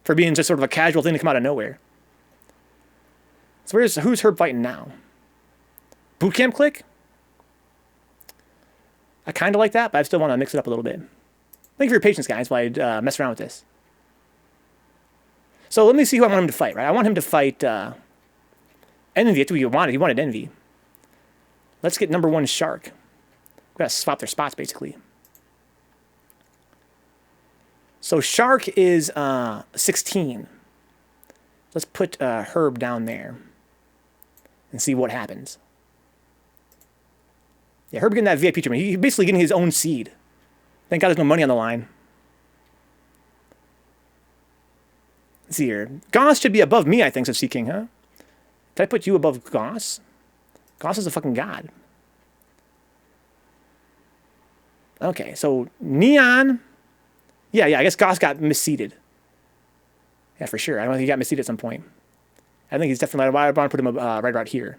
for being just sort of a casual thing to come out of nowhere. So who's Herb fighting now? Bootcamp click? I kind of like that, but I still want to mix it up a little bit. Thank you for your patience, guys, while I mess around with this. So let me see who I want him to fight, right? I want him to fight Envy. That's what he wanted. He wanted Envy. Let's get number 1 Shark. We've got to swap their spots, basically. So Shark is 16. Let's put Herb down there and see what happens. Yeah, Herb getting that VIP treatment. He's basically getting his own seed. Thank God there's no money on the line. Let's see here. Goss should be above me, I think, says Sea King, huh? Did I put you above Goss? Goss is a fucking god. Okay, so Neon. Yeah, I guess Goss got misseeded. Yeah, for sure. I don't think he got misseeded at some point. I think he's definitely... I want to put him right about here.